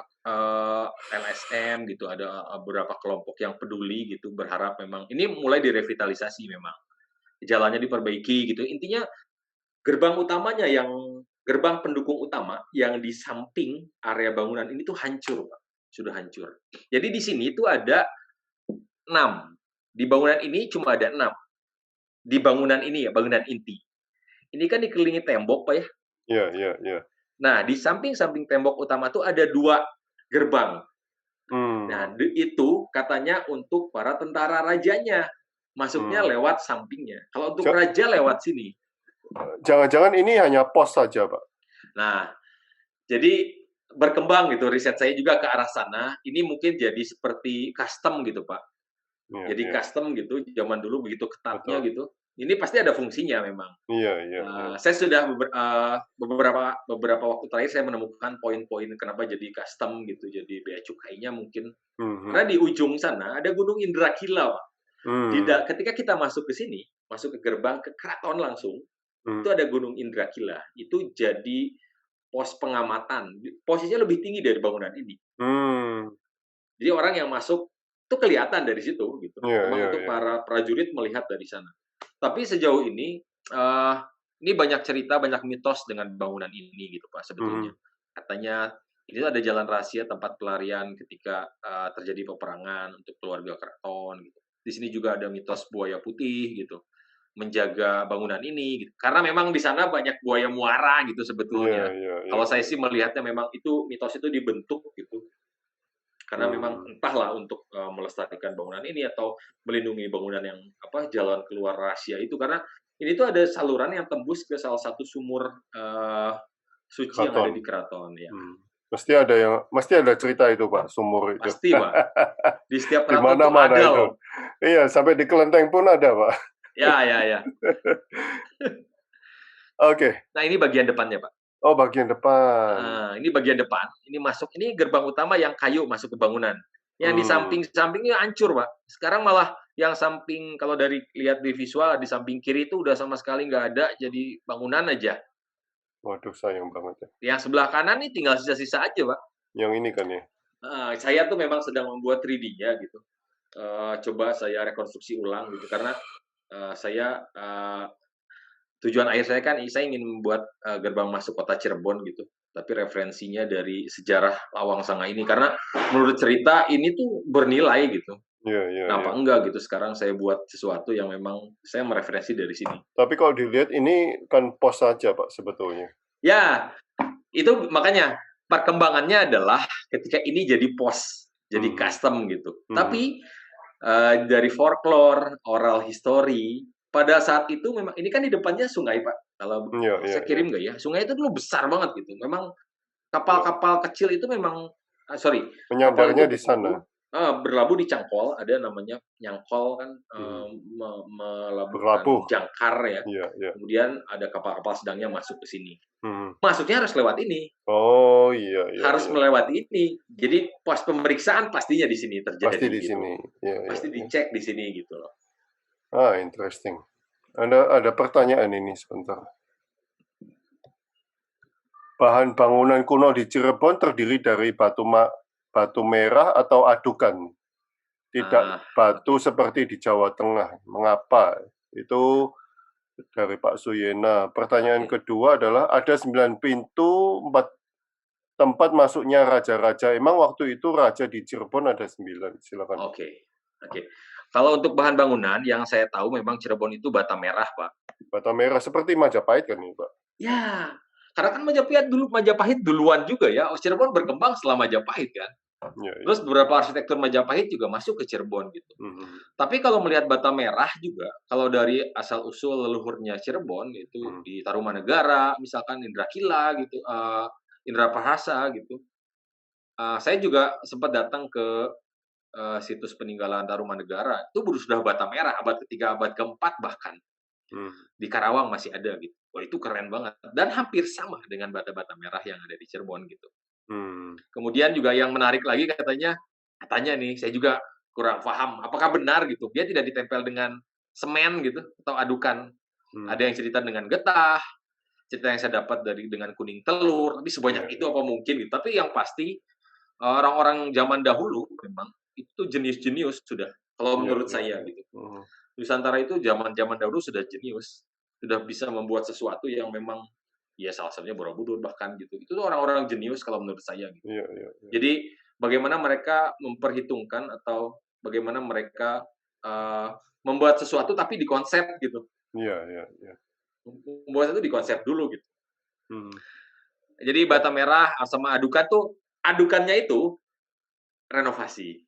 LSM gitu, ada beberapa kelompok yang peduli gitu, berharap memang ini mulai direvitalisasi memang. Jalannya diperbaiki gitu. Intinya gerbang utamanya gerbang pendukung utama yang di samping area bangunan ini tuh hancur, Pak. Sudah hancur. Jadi di sini tuh ada 6. Di bangunan ini cuma ada 6. Di bangunan ini ya, bangunan inti. Ini kan dikelilingi tembok, Pak ya. Iya. Nah, di samping-samping tembok utama tuh ada 2 gerbang. Nah, itu katanya untuk para tentara rajanya. Masuknya lewat sampingnya. Kalau untuk raja lewat sini. Jangan-jangan ini hanya pos saja, Pak? Nah, jadi berkembang gitu. Riset saya juga ke arah sana. Ini mungkin jadi seperti custom gitu, Pak. Jadi custom gitu. Zaman dulu begitu ketatnya gitu. Ini pasti ada fungsinya memang. Iya. Saya sudah beberapa waktu terakhir saya menemukan poin-poin kenapa jadi custom gitu, jadi bea cukainya mungkin. Karena di ujung sana ada Gunung Indrakila, Pak. Ketika kita masuk ke sini, masuk ke gerbang ke keraton langsung, itu ada Gunung Indrakila. Itu jadi pos pengamatan. Posisinya lebih tinggi dari bangunan ini. Jadi orang yang masuk itu kelihatan dari situ gitu. Memang untuk para prajurit melihat dari sana. Tapi sejauh ini banyak cerita, banyak mitos dengan bangunan ini gitu Pak sebetulnya. Katanya ini ada jalan rahasia tempat pelarian ketika terjadi peperangan untuk keluarga keraton gitu. Di sini juga ada mitos buaya putih gitu, menjaga bangunan ini gitu. Karena memang di sana banyak buaya muara gitu sebetulnya. Kalau saya sih melihatnya memang itu mitos itu dibentuk gitu. Karena memang entahlah untuk melestarikan bangunan ini atau melindungi bangunan yang jalan keluar rahasia itu, karena ini tuh ada saluran yang tembus ke salah satu sumur suci yang ada di keraton ya. Mesti ada cerita itu, Pak, sumur itu. Pasti, Pak. Di setiap Di keraton tuh mana-mana ada itu. loh. Iya, sampai di kelenteng pun ada, Pak. Ya. Oke. Nah, ini bagian depannya, Pak. Oh, bagian depan. Ini bagian depan. Ini masuk. Ini gerbang utama yang kayu masuk ke bangunan. Yang di samping-sampingnya hancur, Pak. Sekarang malah yang samping, kalau lihat di visual, di samping kiri itu udah sama sekali nggak ada, jadi bangunan aja. Waduh, sayang banget ya. Yang sebelah kanan nih tinggal sisa-sisa aja, Pak. Yang ini kan ya? Saya tuh memang sedang membuat 3D-nya gitu. Coba saya rekonstruksi ulang gitu, karena tujuan akhir saya kan, saya ingin membuat gerbang masuk kota Cirebon gitu. Tapi referensinya dari sejarah Lawang Sanga ini, karena menurut cerita ini tuh bernilai gitu. Kenapa enggak gitu, sekarang saya buat sesuatu yang memang saya mereferensi dari sini. Tapi kalau dilihat ini kan pos saja, Pak, sebetulnya. Ya, itu makanya perkembangannya adalah ketika ini jadi pos, jadi custom gitu. Tapi dari folklore, oral history, pada saat itu memang ini kan di depannya sungai, Pak. Kalau saya kirim nggak ya? Sungai itu dulu besar banget gitu. Memang kapal-kapal kecil itu memang menyandarnya di sana. Berlabuh di Cangkol, ada namanya Nyangkol kan, melabuhkan jangkar ya. Kemudian ada kapal-kapal sedangnya masuk ke sini. Masuknya harus lewat ini. Oh iya. Harus melewati ini. Jadi pos pemeriksaan pastinya di sini terjadi. Pasti di gitu. sini. Pasti dicek di sini gitu loh. Interesting. Ada pertanyaan ini sebentar. Bahan bangunan kuno di Cirebon terdiri dari batu merah atau adukan, tidak batu Oke. seperti di Jawa Tengah. Mengapa? Itu dari Pak Suyena. Pertanyaan Oke. kedua adalah ada 9 pintu, 4 tempat masuknya raja-raja. Emang waktu itu raja di Cirebon ada 9? Silakan. Oke. Oke. Kalau untuk bahan bangunan yang saya tahu memang Cirebon itu bata merah, Pak. Bata merah seperti Majapahit kan nih, Pak? Ya, karena kan Majapahit duluan juga ya. Cirebon berkembang setelah Majapahit kan. Ya, ya. Terus beberapa arsitektur Majapahit juga masuk ke Cirebon gitu. Mhm. Tapi kalau melihat bata merah juga, kalau dari asal-usul leluhurnya Cirebon itu di Tarumanegara, misalkan Indra Kila gitu, Indra Prahasa gitu. Saya juga sempat datang ke situs peninggalan Tarumanegara, itu sudah bata merah abad ketiga, abad keempat bahkan. Hmm. Di Karawang masih ada gitu. Wah, itu keren banget dan hampir sama dengan bata-bata merah yang ada di Cirebon gitu. Hmm. Kemudian juga yang menarik lagi katanya nih, saya juga kurang paham apakah benar gitu, dia tidak ditempel dengan semen gitu atau adukan. Hmm. Ada yang cerita dengan getah, cerita yang saya dapat dengan kuning telur, tapi sebanyak Iya, itu apa mungkin gitu. Tapi yang pasti orang-orang zaman dahulu memang itu jenius-jenius sudah, kalau iya, menurut iya, saya iya. gitu. Mhm. Nusantara itu zaman-zaman dahulu sudah jenius, sudah bisa membuat sesuatu yang memang ya salah satunya Borobudur bahkan gitu. Itu tuh orang-orang jenius kalau menurut saya gitu. Iya, iya, iya. Jadi bagaimana mereka memperhitungkan atau bagaimana mereka membuat sesuatu tapi dikonsep gitu. Iya, iya, iya. Membuat itu dikonsep dulu gitu. Hmm. Jadi Ya. bata merah sama adukan tuh adukannya itu renovasi.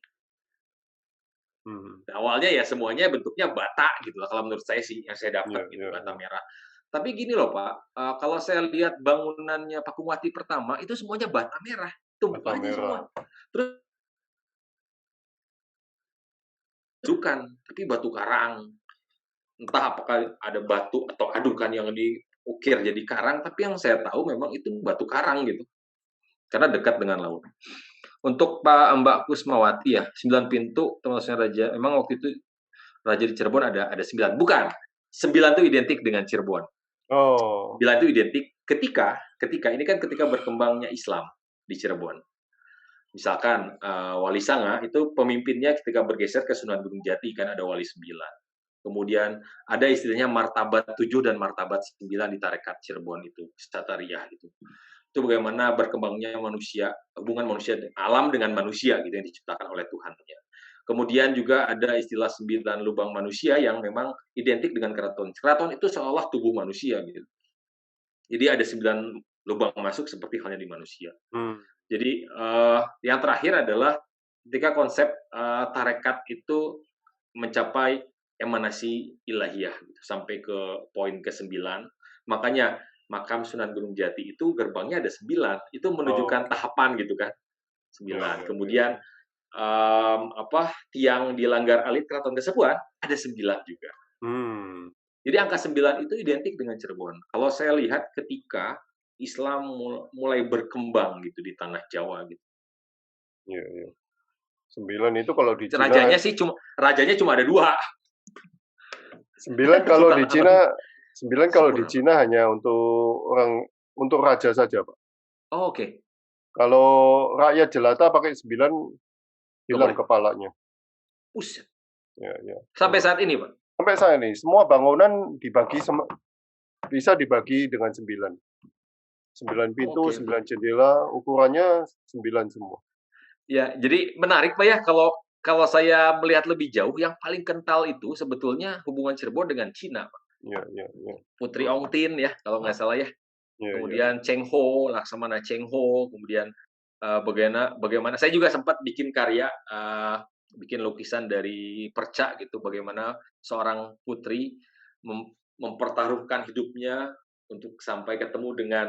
Mhm. Awalnya ya semuanya bentuknya bata gitu lah kalau menurut saya sih yang saya Iya, dapat gitu iya, bata iya. merah. Tapi gini loh Pak, kalau saya lihat bangunannya Pakuwati pertama itu semuanya bata merah, Bata tumbuhannya merah. semua. Terus adukan, tapi batu karang. Entah apakah ada batu atau adukan yang diukir jadi karang, tapi yang saya tahu memang itu batu karang gitu, karena dekat dengan laut. Untuk Mbak Kusmawati ya, 9 pintu termasuknya raja, memang waktu itu raja di Cirebon ada 9, bukan, 9 itu identik dengan Cirebon. Oh. 9 itu identik ketika ini kan ketika berkembangnya Islam di Cirebon. Misalkan, Wali Sanga itu pemimpinnya ketika bergeser ke Sunan Gunung Jati kan ada Wali 9. Kemudian ada istilahnya martabat 7 dan martabat 9 di tarekat Cirebon itu, Satariyah gitu. Itu bagaimana berkembangnya manusia, hubungan manusia alam dengan manusia gitu yang diciptakan oleh Tuhan ya. Kemudian juga ada istilah 9 lubang manusia yang memang identik dengan keraton. Keraton itu seolah tubuh manusia gitu. Jadi ada 9 lubang masuk seperti halnya di manusia. Hmm. Jadi yang terakhir adalah ketika konsep tarekat itu mencapai emanasi ilahiyah gitu, sampai ke poin ke-9. Makanya makam Sunan Gunung Jati itu gerbangnya ada 9. Itu Oh, menunjukkan tahapan gitu kan. iya, 9. iya, iya, Kemudian iya. tiang di Langgar Alit Keraton Kasepuhan ada 9 juga. Hmm. Jadi angka 9 itu identik dengan Cirebon. Kalau saya lihat ketika Islam mulai berkembang gitu di tanah Jawa gitu. Iya, iya. 9 itu kalau di Cina Rajanya cuma ada 2. 9 kalau di Sultan Alam Cina 9 kalau di Sempurna. Cina hanya untuk raja saja, Pak. Oh, oke. Kalau rakyat jelata pakai 9 Nggak hilang boleh? kepalanya. Buset. Ya, ya. Sampai saat ini, Pak? Sampai saat ini semua bangunan bisa dibagi dengan 9. 9 Oh, pintu, oke, oke. 9 jendela, ukurannya 9 semua. Ya, jadi menarik, Pak, ya, kalau kalau saya melihat lebih jauh, yang paling kental itu sebetulnya hubungan Cirebon dengan Cina, Pak. Iya, iya, iya. Putri Ong Tin ya, kalau nggak salah ya. Iya, iya. Kemudian Cheng Ho, Laksamana Cheng Ho, kemudian, bagaimana bagaimana saya juga sempat bikin karya, bikin lukisan dari perca gitu, bagaimana seorang putri mempertaruhkan hidupnya untuk sampai ketemu dengan,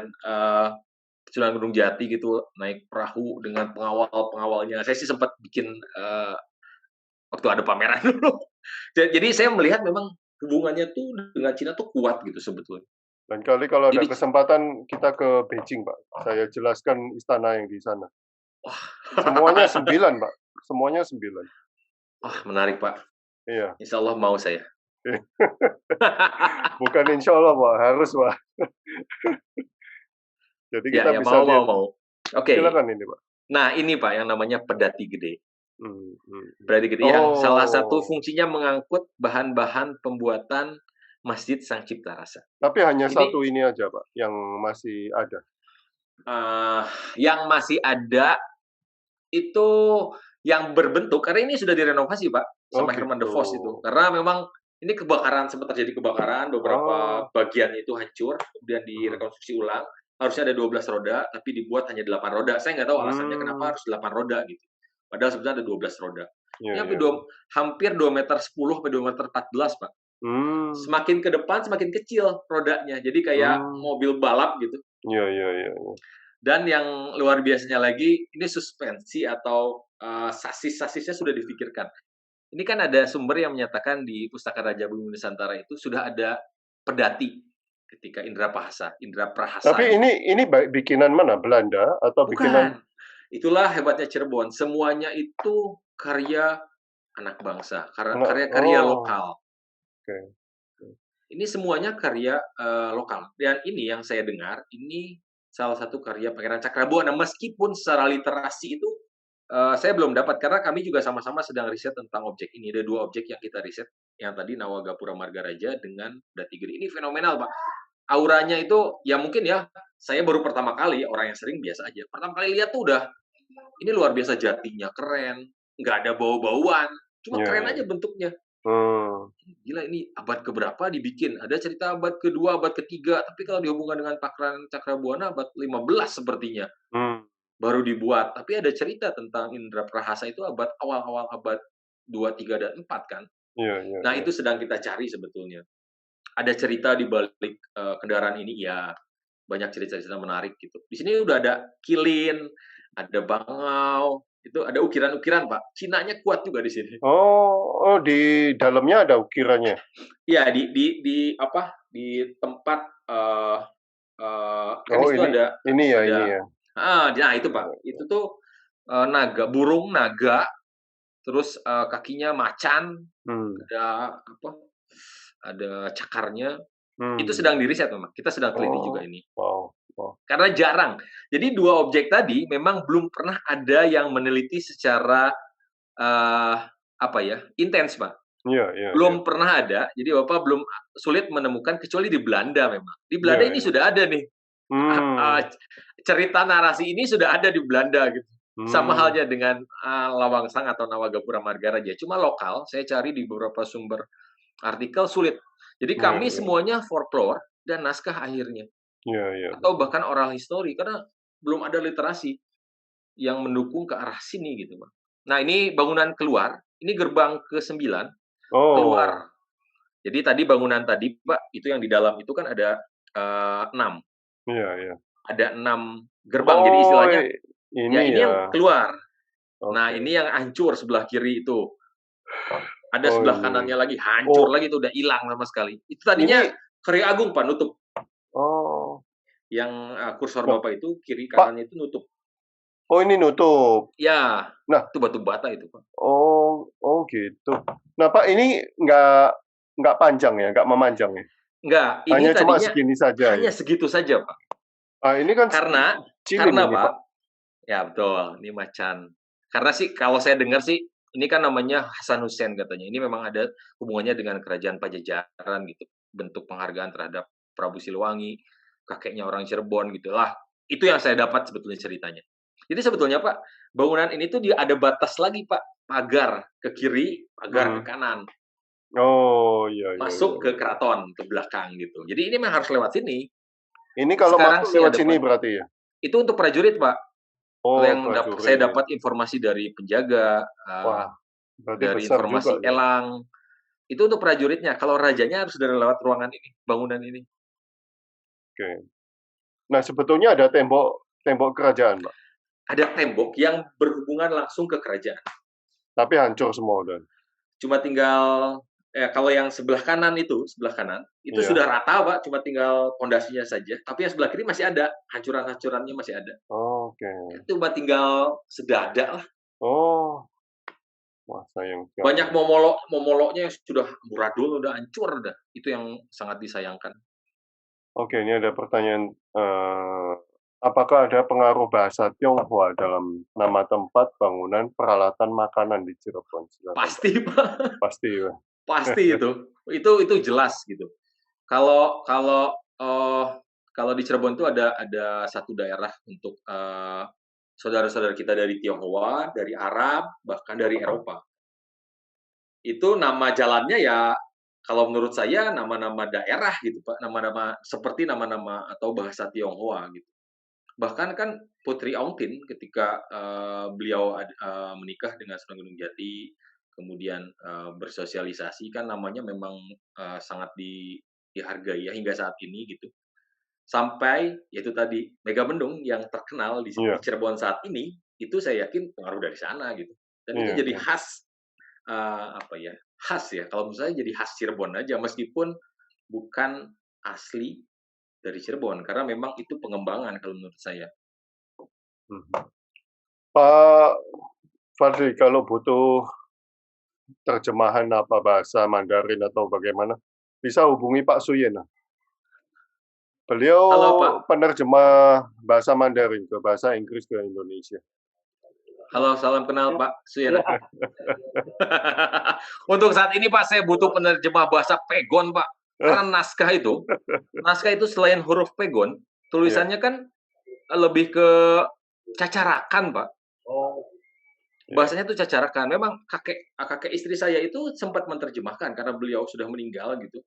Sunan Gunung Jati gitu, naik perahu dengan pengawal-pengawalnya. Saya sih sempat bikin, waktu ada pameran dulu. Jadi saya melihat memang hubungannya tuh dengan Cina tuh kuat gitu sebetulnya. Lain kali kalau ada Jadi kesempatan kita ke Beijing, Pak. Saya jelaskan istana yang di sana. Semuanya wah, 9, Pak. Semuanya 9. wah menarik Pak. Iya. Insya Allah mau saya. Bukan insya Allah, Pak. Harus, Pak. Jadi Ya, kita ya, bisa mau, mau, lihat. mau. Oke. Silakan ini, Pak. Nah, ini Pak yang namanya pedati gede. Hmm, hmm, hmm. Pedati gede yang salah satu Oh, fungsinya mengangkut bahan-bahan pembuatan Masjid Sang Cipta Rasa. tapi hanya Ini satu ini aja, Pak, yang masih ada. eh, yang masih ada itu yang berbentuk karena ini sudah direnovasi Pak Oh sama Herman gitu. de Vos itu. Karena memang ini kebakaran, sempat terjadi kebakaran, beberapa Oh, bagian itu hancur, kemudian hmm, direkonstruksi ulang. Harusnya ada 12 roda, tapi dibuat hanya 8 roda. Saya nggak tahu alasannya kenapa hmm, harus 8 roda gitu. Padahal sebenarnya ada 12 roda. iya, Ini iya. hampir 2 meter 10 sampai 2 meter 14 Pak. Hmm, Semakin ke depan semakin kecil rodanya. Jadi kayak hmm, mobil balap gitu. iya, iya, iya, iya. Dan yang luar biasanya lagi, ini suspensi atau sasis-sasisnya sudah difikirkan. Ini kan ada sumber yang menyatakan di Pustaka Raja Bumi Nusantara itu sudah ada pedati ketika Indra Prahasa Tapi gitu. ini bikinan mana? Belanda atau bikinan? Bukan. Itulah hebatnya Cirebon. Semuanya itu karya anak bangsa, Enggak. karya-karya Oh, lokal. oke. Ini semuanya karya lokal. Dan ini yang saya dengar, ini salah satu karya Pangeran Cakrabuana. Meskipun secara literasi itu saya belum dapat karena kami juga sama-sama sedang riset tentang objek ini. Ada dua objek yang kita riset, yang tadi Nawagapura Margaraja dengan Dati Gede. Ini fenomenal, Pak. Auranya itu ya mungkin ya saya baru pertama kali, orang yang sering biasa aja. Pertama kali lihat tuh udah ini luar biasa, jatinya keren, nggak ada bau-bauan, cuma Iya, keren iya. aja bentuknya. Hmm, Gila ini abad keberapa dibikin? Ada cerita abad kedua, abad ketiga, tapi kalau dihubungkan dengan Pangeran Cakrabuana abad 15 sepertinya hmm, baru dibuat. Tapi ada cerita tentang Indra Prahasa itu abad awal-awal abad 2, 3, dan 4 kan. iya, iya, Nah, iya. itu sedang kita cari sebetulnya. Ada cerita di balik kendaraan ini ya, banyak cerita-cerita menarik gitu. Di sini udah ada kilin, ada bangau, itu ada ukiran-ukiran, Pak. Cinanya kuat juga di sini. Oh, oh, di dalamnya ada ukirannya. Iya, di apa, di tempat, kan di Oh, situ ini ada ya. nah itu, Iya, Pak. Itu tuh, burung naga, terus, kakinya macan, hmm, ada apa, ada cakarnya. Itu hmm. sedang diriset memang, kita sedang teliti juga Oh, ini. wow, wow. Karena jarang. Jadi 2 objek tadi memang belum pernah ada yang meneliti secara, eee, apa ya, intens, Pak. Iya, iya, iya. Belum pernah ada, jadi Bapak belum sulit menemukan kecuali di Belanda memang. Di Iya, Belanda ini iya. sudah ada nih, Hmm, cerita narasi ini sudah ada di Belanda gitu. Sama hmm. halnya dengan, Lawang Sang atau Nawagapura Margaraja, cuma lokal saya cari di beberapa sumber artikel sulit. Jadi Iya, kami iya. semuanya folklore dan naskah akhirnya, Iya, iya, atau betul. bahkan oral history karena belum ada literasi yang mendukung ke arah sini gitu, Bang. Nah ini bangunan keluar, ini gerbang ke-9 Oh, keluar. Jadi tadi bangunan tadi, Pak, itu yang di dalam itu kan ada, 6, iya, iya. ada 6 gerbang. Jadi Oh, istilahnya ya ini ini yang ya. keluar. Nah, Oke. ini yang hancur sebelah kiri itu. Ada Oh, sebelah ini. kanannya lagi hancur Oh, lagi itu udah hilang sama sekali. Itu tadinya ini. Karya Agung, Pak, nutup. Oh. Yang, kursor Nah, Bapak itu kiri Pak. kanannya itu nutup. Oh, ini nutup. Ya, Nah, itu batu bata itu, Pak. oh, oh gitu. Nah, Pak, ini nggak panjang ya, nggak memanjang ya? Enggak, ini Hanya cuma tadinya segini saja hanya ya? segitu saja, Pak. Ah, ini kan Karena cilin ini, Pak Pak. ya betul, ini macan. Karena sih kalau saya dengar sih, ini kan namanya Hasan Hussein katanya. Ini memang ada hubungannya dengan kerajaan Pajajaran gitu. Bentuk penghargaan terhadap Prabu Siliwangi, kakeknya orang Cirebon gitu lah. Itu yang saya dapat sebetulnya ceritanya. Jadi sebetulnya Pak, bangunan ini tuh dia ada batas lagi Pak. Pagar ke kiri, pagar ke Mhm. kanan. Oh, iya, iya, iya, Masuk ke iya. keraton, ke belakang gitu. Jadi ini memang harus lewat sini. Ini kalau Sekarang masuk sih lewat ada sini berarti ya? itu untuk prajurit Pak. Kalau Oh, yang saya prajurit. dapat informasi dari penjaga, Wah, berarti dari besar juga informasi nih. elang, itu untuk prajuritnya. Kalau rajanya harus sudah lewat ruangan ini, bangunan ini. Oke. Nah, sebetulnya ada tembok tembok kerajaan, Pak, Ada tembok yang berhubungan langsung ke kerajaan. tapi hancur semua udah. Cuma tinggal kalau yang sebelah kanan, itu Iya. sudah rata, Pak, cuma tinggal pondasinya saja. Tapi yang sebelah kiri masih ada, hancuran-hancurannya masih ada. Oke. Itu cuma tinggal sedada lah. Oh, Wah, sayang Banyak sekali. momoloknya yang sudah amburadul, udah hancur dah. Itu yang sangat disayangkan. Oke, ini ada pertanyaan, apakah ada pengaruh bahasa Tionghoa dalam nama tempat, bangunan, peralatan makanan di Cirebon? Silakan, Pak. Pasti, Pak. Pasti ya? Pasti itu. Itu jelas gitu. Kalau kalau, kalau di Cirebon itu ada satu daerah untuk, saudara-saudara kita dari Tionghoa, dari Arab, bahkan dari Eropa. Itu nama jalannya ya, kalau menurut saya nama-nama daerah gitu, Pak, nama-nama seperti nama-nama atau bahasa Tionghoa gitu. Bahkan kan Putri Ongtin ketika, beliau menikah dengan Sunan Gunung Jati, kemudian, bersosialisasi kan namanya memang, sangat dihargai ya hingga saat ini gitu. Sampai ya itu tadi, Megamendung yang terkenal di Iya, Cirebon saat ini, itu saya yakin pengaruh dari sana gitu. Dan itu iya, jadi iya. khas, apa ya, khas ya, kalau menurut saya jadi khas Cirebon aja meskipun bukan asli dari Cirebon, karena memang itu pengembangan kalau menurut saya. Mhm. Pak Fadli, kalau butuh terjemahan apa bahasa Mandarin atau bagaimana, bisa hubungi Pak Suyen. Beliau Halo Pak, penerjemah bahasa Mandarin ke bahasa Inggris ke Indonesia. halo salam kenal Pak Suyana. Untuk saat ini Pak, saya butuh penerjemah bahasa Pegon Pak, karena naskah itu selain huruf Pegon, Iya, tulisannya kan lebih ke cacarakan Pak. iya. Bahasanya tuh cacarakan. Memang kakek istri saya itu sempat menerjemahkan karena beliau sudah meninggal gitu.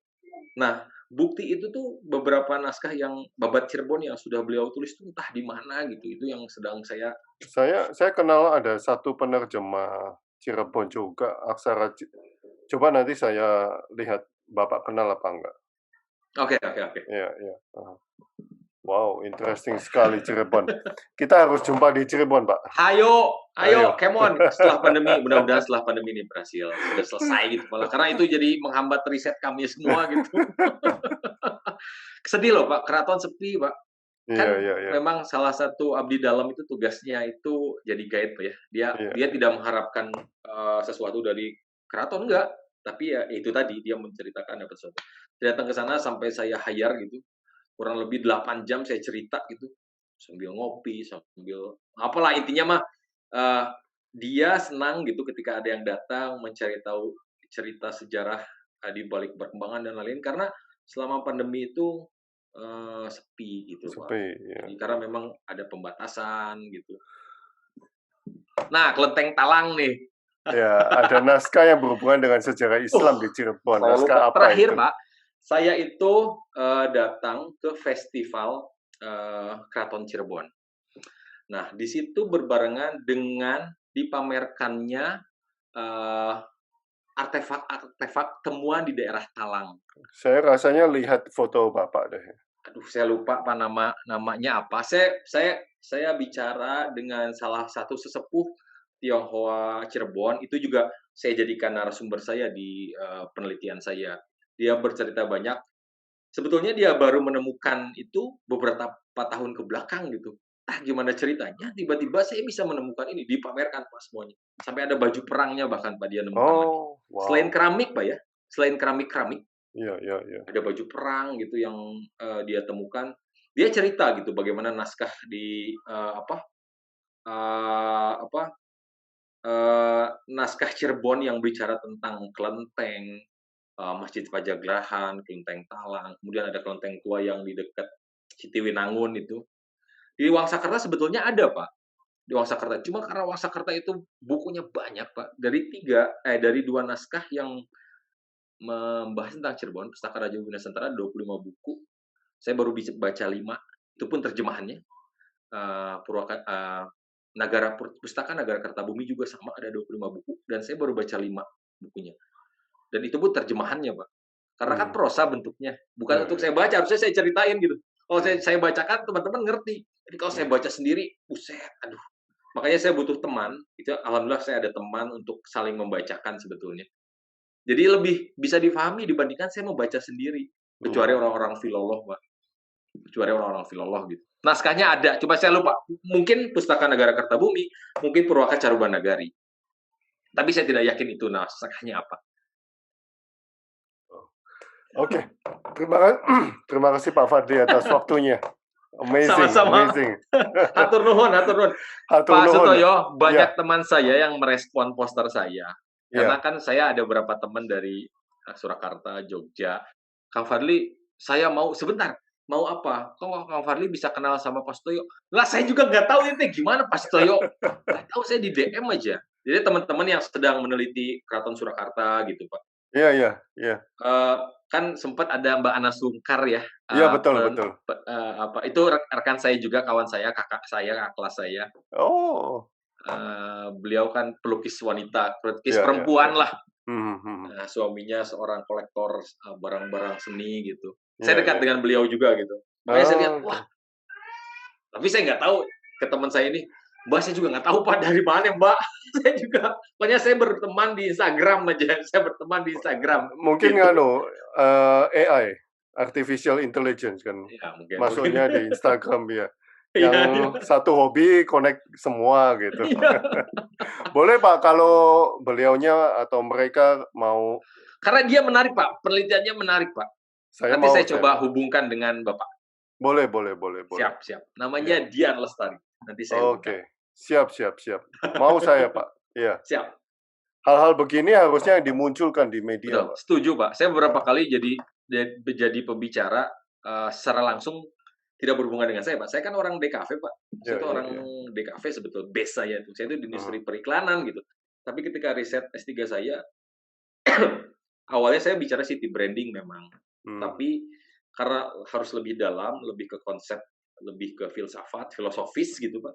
Nah, bukti itu tuh beberapa naskah yang babat Cirebon yang sudah beliau tulis tuh entah di mana gitu. Itu yang sedang saya. Saya kenal ada satu penerjemah Cirebon juga, aksara coba nanti saya lihat Bapak kenal apa enggak. Oke, oke, oke. Iya, iya. Wow, interesting sekali Cirebon. Kita harus jumpa di Cirebon, Pak. Ayo, Ayo. ayo, come on. Setelah pandemi, mudah-mudahan setelah pandemi ini berhasil, sudah selesai gitu malah. Karena itu jadi menghambat riset kami semua gitu. Sedih loh Pak, keraton sepi Pak. Iya, Kan iya, iya. memang salah satu abdi dalam itu tugasnya itu jadi guide Pak ya. Dia Iya, dia iya. tidak mengharapkan, sesuatu dari keraton, enggak. Tapi ya itu tadi, dia menceritakan dapat sesuatu. Dia datang ke sana sampai saya hire gitu, kurang lebih 8 jam saya cerita gitu, sambil ngopi, sambil apalah intinya mah, eee, dia senang gitu ketika ada yang datang mencari tahu cerita sejarah, di balik perkembangan dan lain-lain, karena selama pandemi itu, sepi gitu, Pak. Sepi, ya. Jadi karena memang ada pembatasan gitu. Nah, Kelenteng Talang nih. Ya, ada naskah yang berhubungan dengan sejarah Islam di Cirebon. Saya lupa. Naskah apa Terakhir, itu? Pak, saya itu, datang ke festival, Keraton Cirebon. Nah, di situ berbarengan dengan dipamerkannya, eee, artefak-artefak temuan di daerah Talang. Saya rasanya lihat foto Bapak deh. Aduh, saya lupa apa namanya apa. Saya bicara dengan salah satu sesepuh Tionghoa Cirebon, itu juga saya jadikan narasumber saya di, penelitian saya. Dia bercerita banyak, sebetulnya dia baru menemukan itu beberapa tahun ke belakang gitu. Gimana ceritanya tiba-tiba saya bisa menemukan ini, dipamerkan Pak semuanya. Sampai ada baju perangnya bahkan Pak dia nemukan lagi. Oh, Selain wow. keramik Pak ya, selain keramik-keramik, Iya, iya, iya. ada baju perang gitu yang, dia temukan. Dia cerita gitu bagaimana naskah di, eee, apa, naskah Cirebon yang bicara tentang kelenteng, Masjid Pajagrahan, Kelenteng Talang, kemudian ada kelenteng tua yang di dekat Citiwinangun itu. Di Wangsakerta sebetulnya ada, Pak, di Wangsakerta. Cuma karena Wangsakerta itu bukunya banyak, Pak. Dari 2 naskah yang membahas tentang Cirebon, Pustaka Raja Bumi Nusantara 25 buku, saya baru bisa baca 5, itu pun terjemahannya. Eee, Purwaka eee, Pustaka Nagara Kertabumi juga sama ada 25 buku dan saya baru baca 5 bukunya. Dan itu pun terjemahannya, Pak. Karena kan Hmm, prosa bentuknya, iya, bukan untuk iya. saya baca, harusnya saya ceritain gitu. Kalau saya Hmm, saya bacakan teman-teman ngerti. Tapi kalau saya hmm. baca sendiri, buset, aduh. Makanya saya butuh teman, itu alhamdulillah saya ada teman untuk saling membacakan sebetulnya. Jadi lebih bisa difahami dibandingkan saya membaca sendiri. Kecuali Hmm. orang-orang filolog, Pak. Kecuali orang-orang filolog gitu. Naskahnya ada, cuma saya lupa. Mungkin Pustaka Negara Kertabumi, mungkin Purwaka Caruban Nagari. Tapi saya tidak yakin itu naskahnya apa. Oke, terima kasih Pak Fadli atas waktunya. Amazing, Sama-sama. amazing. Hatur nuhun, hatur nuhun. Hatur Pak nuhun. Sutoyo, Ya, banyak teman saya yang merespon poster saya. Karena ya. kan saya ada beberapa teman dari Surakarta, Jogja. Kang Fadli, saya mau sebentar. Mau apa? Kok Kang Fadli bisa kenal sama Pak Sutoyo? Lah saya juga nggak tahu ini gimana Pak Sutoyo. Nggak tahu, saya di DM aja. Jadi teman-teman yang sedang meneliti Keraton Surakarta gitu Pak. Iya, iya, iya. Kan sempat ada Mbak Ana Sungkar ya. Iya, betul, betul. Itu rekan saya juga, kawan saya, kakak kelas saya. Oh. Beliau kan pelukis wanita, pelukis Iya, iya, perempuan iya. lah. Nah, suaminya seorang kolektor barang-barang seni gitu. Saya Iya, dekat iya. dengan beliau juga gitu. Makanya saya lihat, Oh, wah. Tapi saya nggak tahu ke teman saya ini, Mbak saya juga nggak tahu Pak dari mana Mbak. Saya juga, pokoknya saya berteman di Instagram aja. Saya berteman di Instagram. mungkin Gitu. AI, artificial intelligence kan. Ya, mungkin. Masuknya di Instagram ya. Iya, Yang iya. satu hobi connect semua gitu. Iya. Boleh Pak kalau beliaunya atau mereka mau, Karena dia menarik Pak, penelitiannya menarik Pak. saya Nanti mau. saya coba hubungkan dengan Bapak. Boleh, boleh, boleh, boleh. Siap, siap. Namanya Dian Lestari. Nanti saya hubungkan. Oke, siap, siap, siap. Mau saya Pak. Iya. Siap. Hal-hal begini harusnya dimunculkan di media, Betul, Pak. setuju Pak. Saya beberapa kali jadi pembicara secara langsung tidak berhubungan dengan saya Pak. Saya kan orang DKV Pak. Saya itu Iya, orang iya. DKV sebetulnya base saya itu. Saya itu di industri periklanan gitu. Tapi ketika riset S3 saya, awalnya saya bicara city branding memang. Tapi karena harus lebih dalam, lebih ke konsep, lebih ke filsafat, filosofis gitu Pak.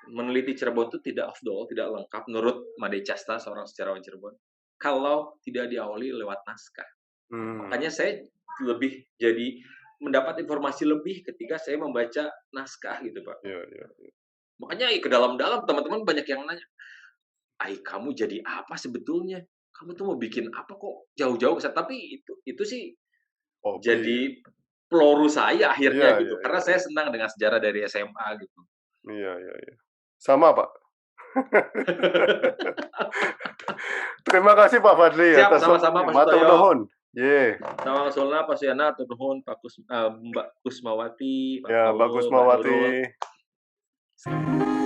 Meneliti Cirebon itu tidak afdol, tidak lengkap menurut Made Casta, seorang sejarawan Cirebon, kalau tidak diawali lewat naskah. Makanya saya lebih jadi mendapat informasi lebih ketika saya membaca naskah gitu Pak. Iya, iya. Makanya ke dalam-dalam teman-teman banyak yang nanya, "Ai, kamu jadi apa sebetulnya? Kamu tuh mau bikin apa kok jauh-jauh ke sana?" Tapi itu sih Hobi. jadi peluru saya akhirnya Iya, gitu. iya, Karena iya, saya iya. senang dengan sejarah dari SMA gitu. Iya, iya, iya. Sama, Pak. Terima kasih Pak Fadli Siap, atas sama-sama Pak matur Sutoyo. nuhun. Ye. Sama Solna, Pak Suyana, Mbak Kusmawati, Pak Ya, Paul, bagus Mbak Nurul. Mawati.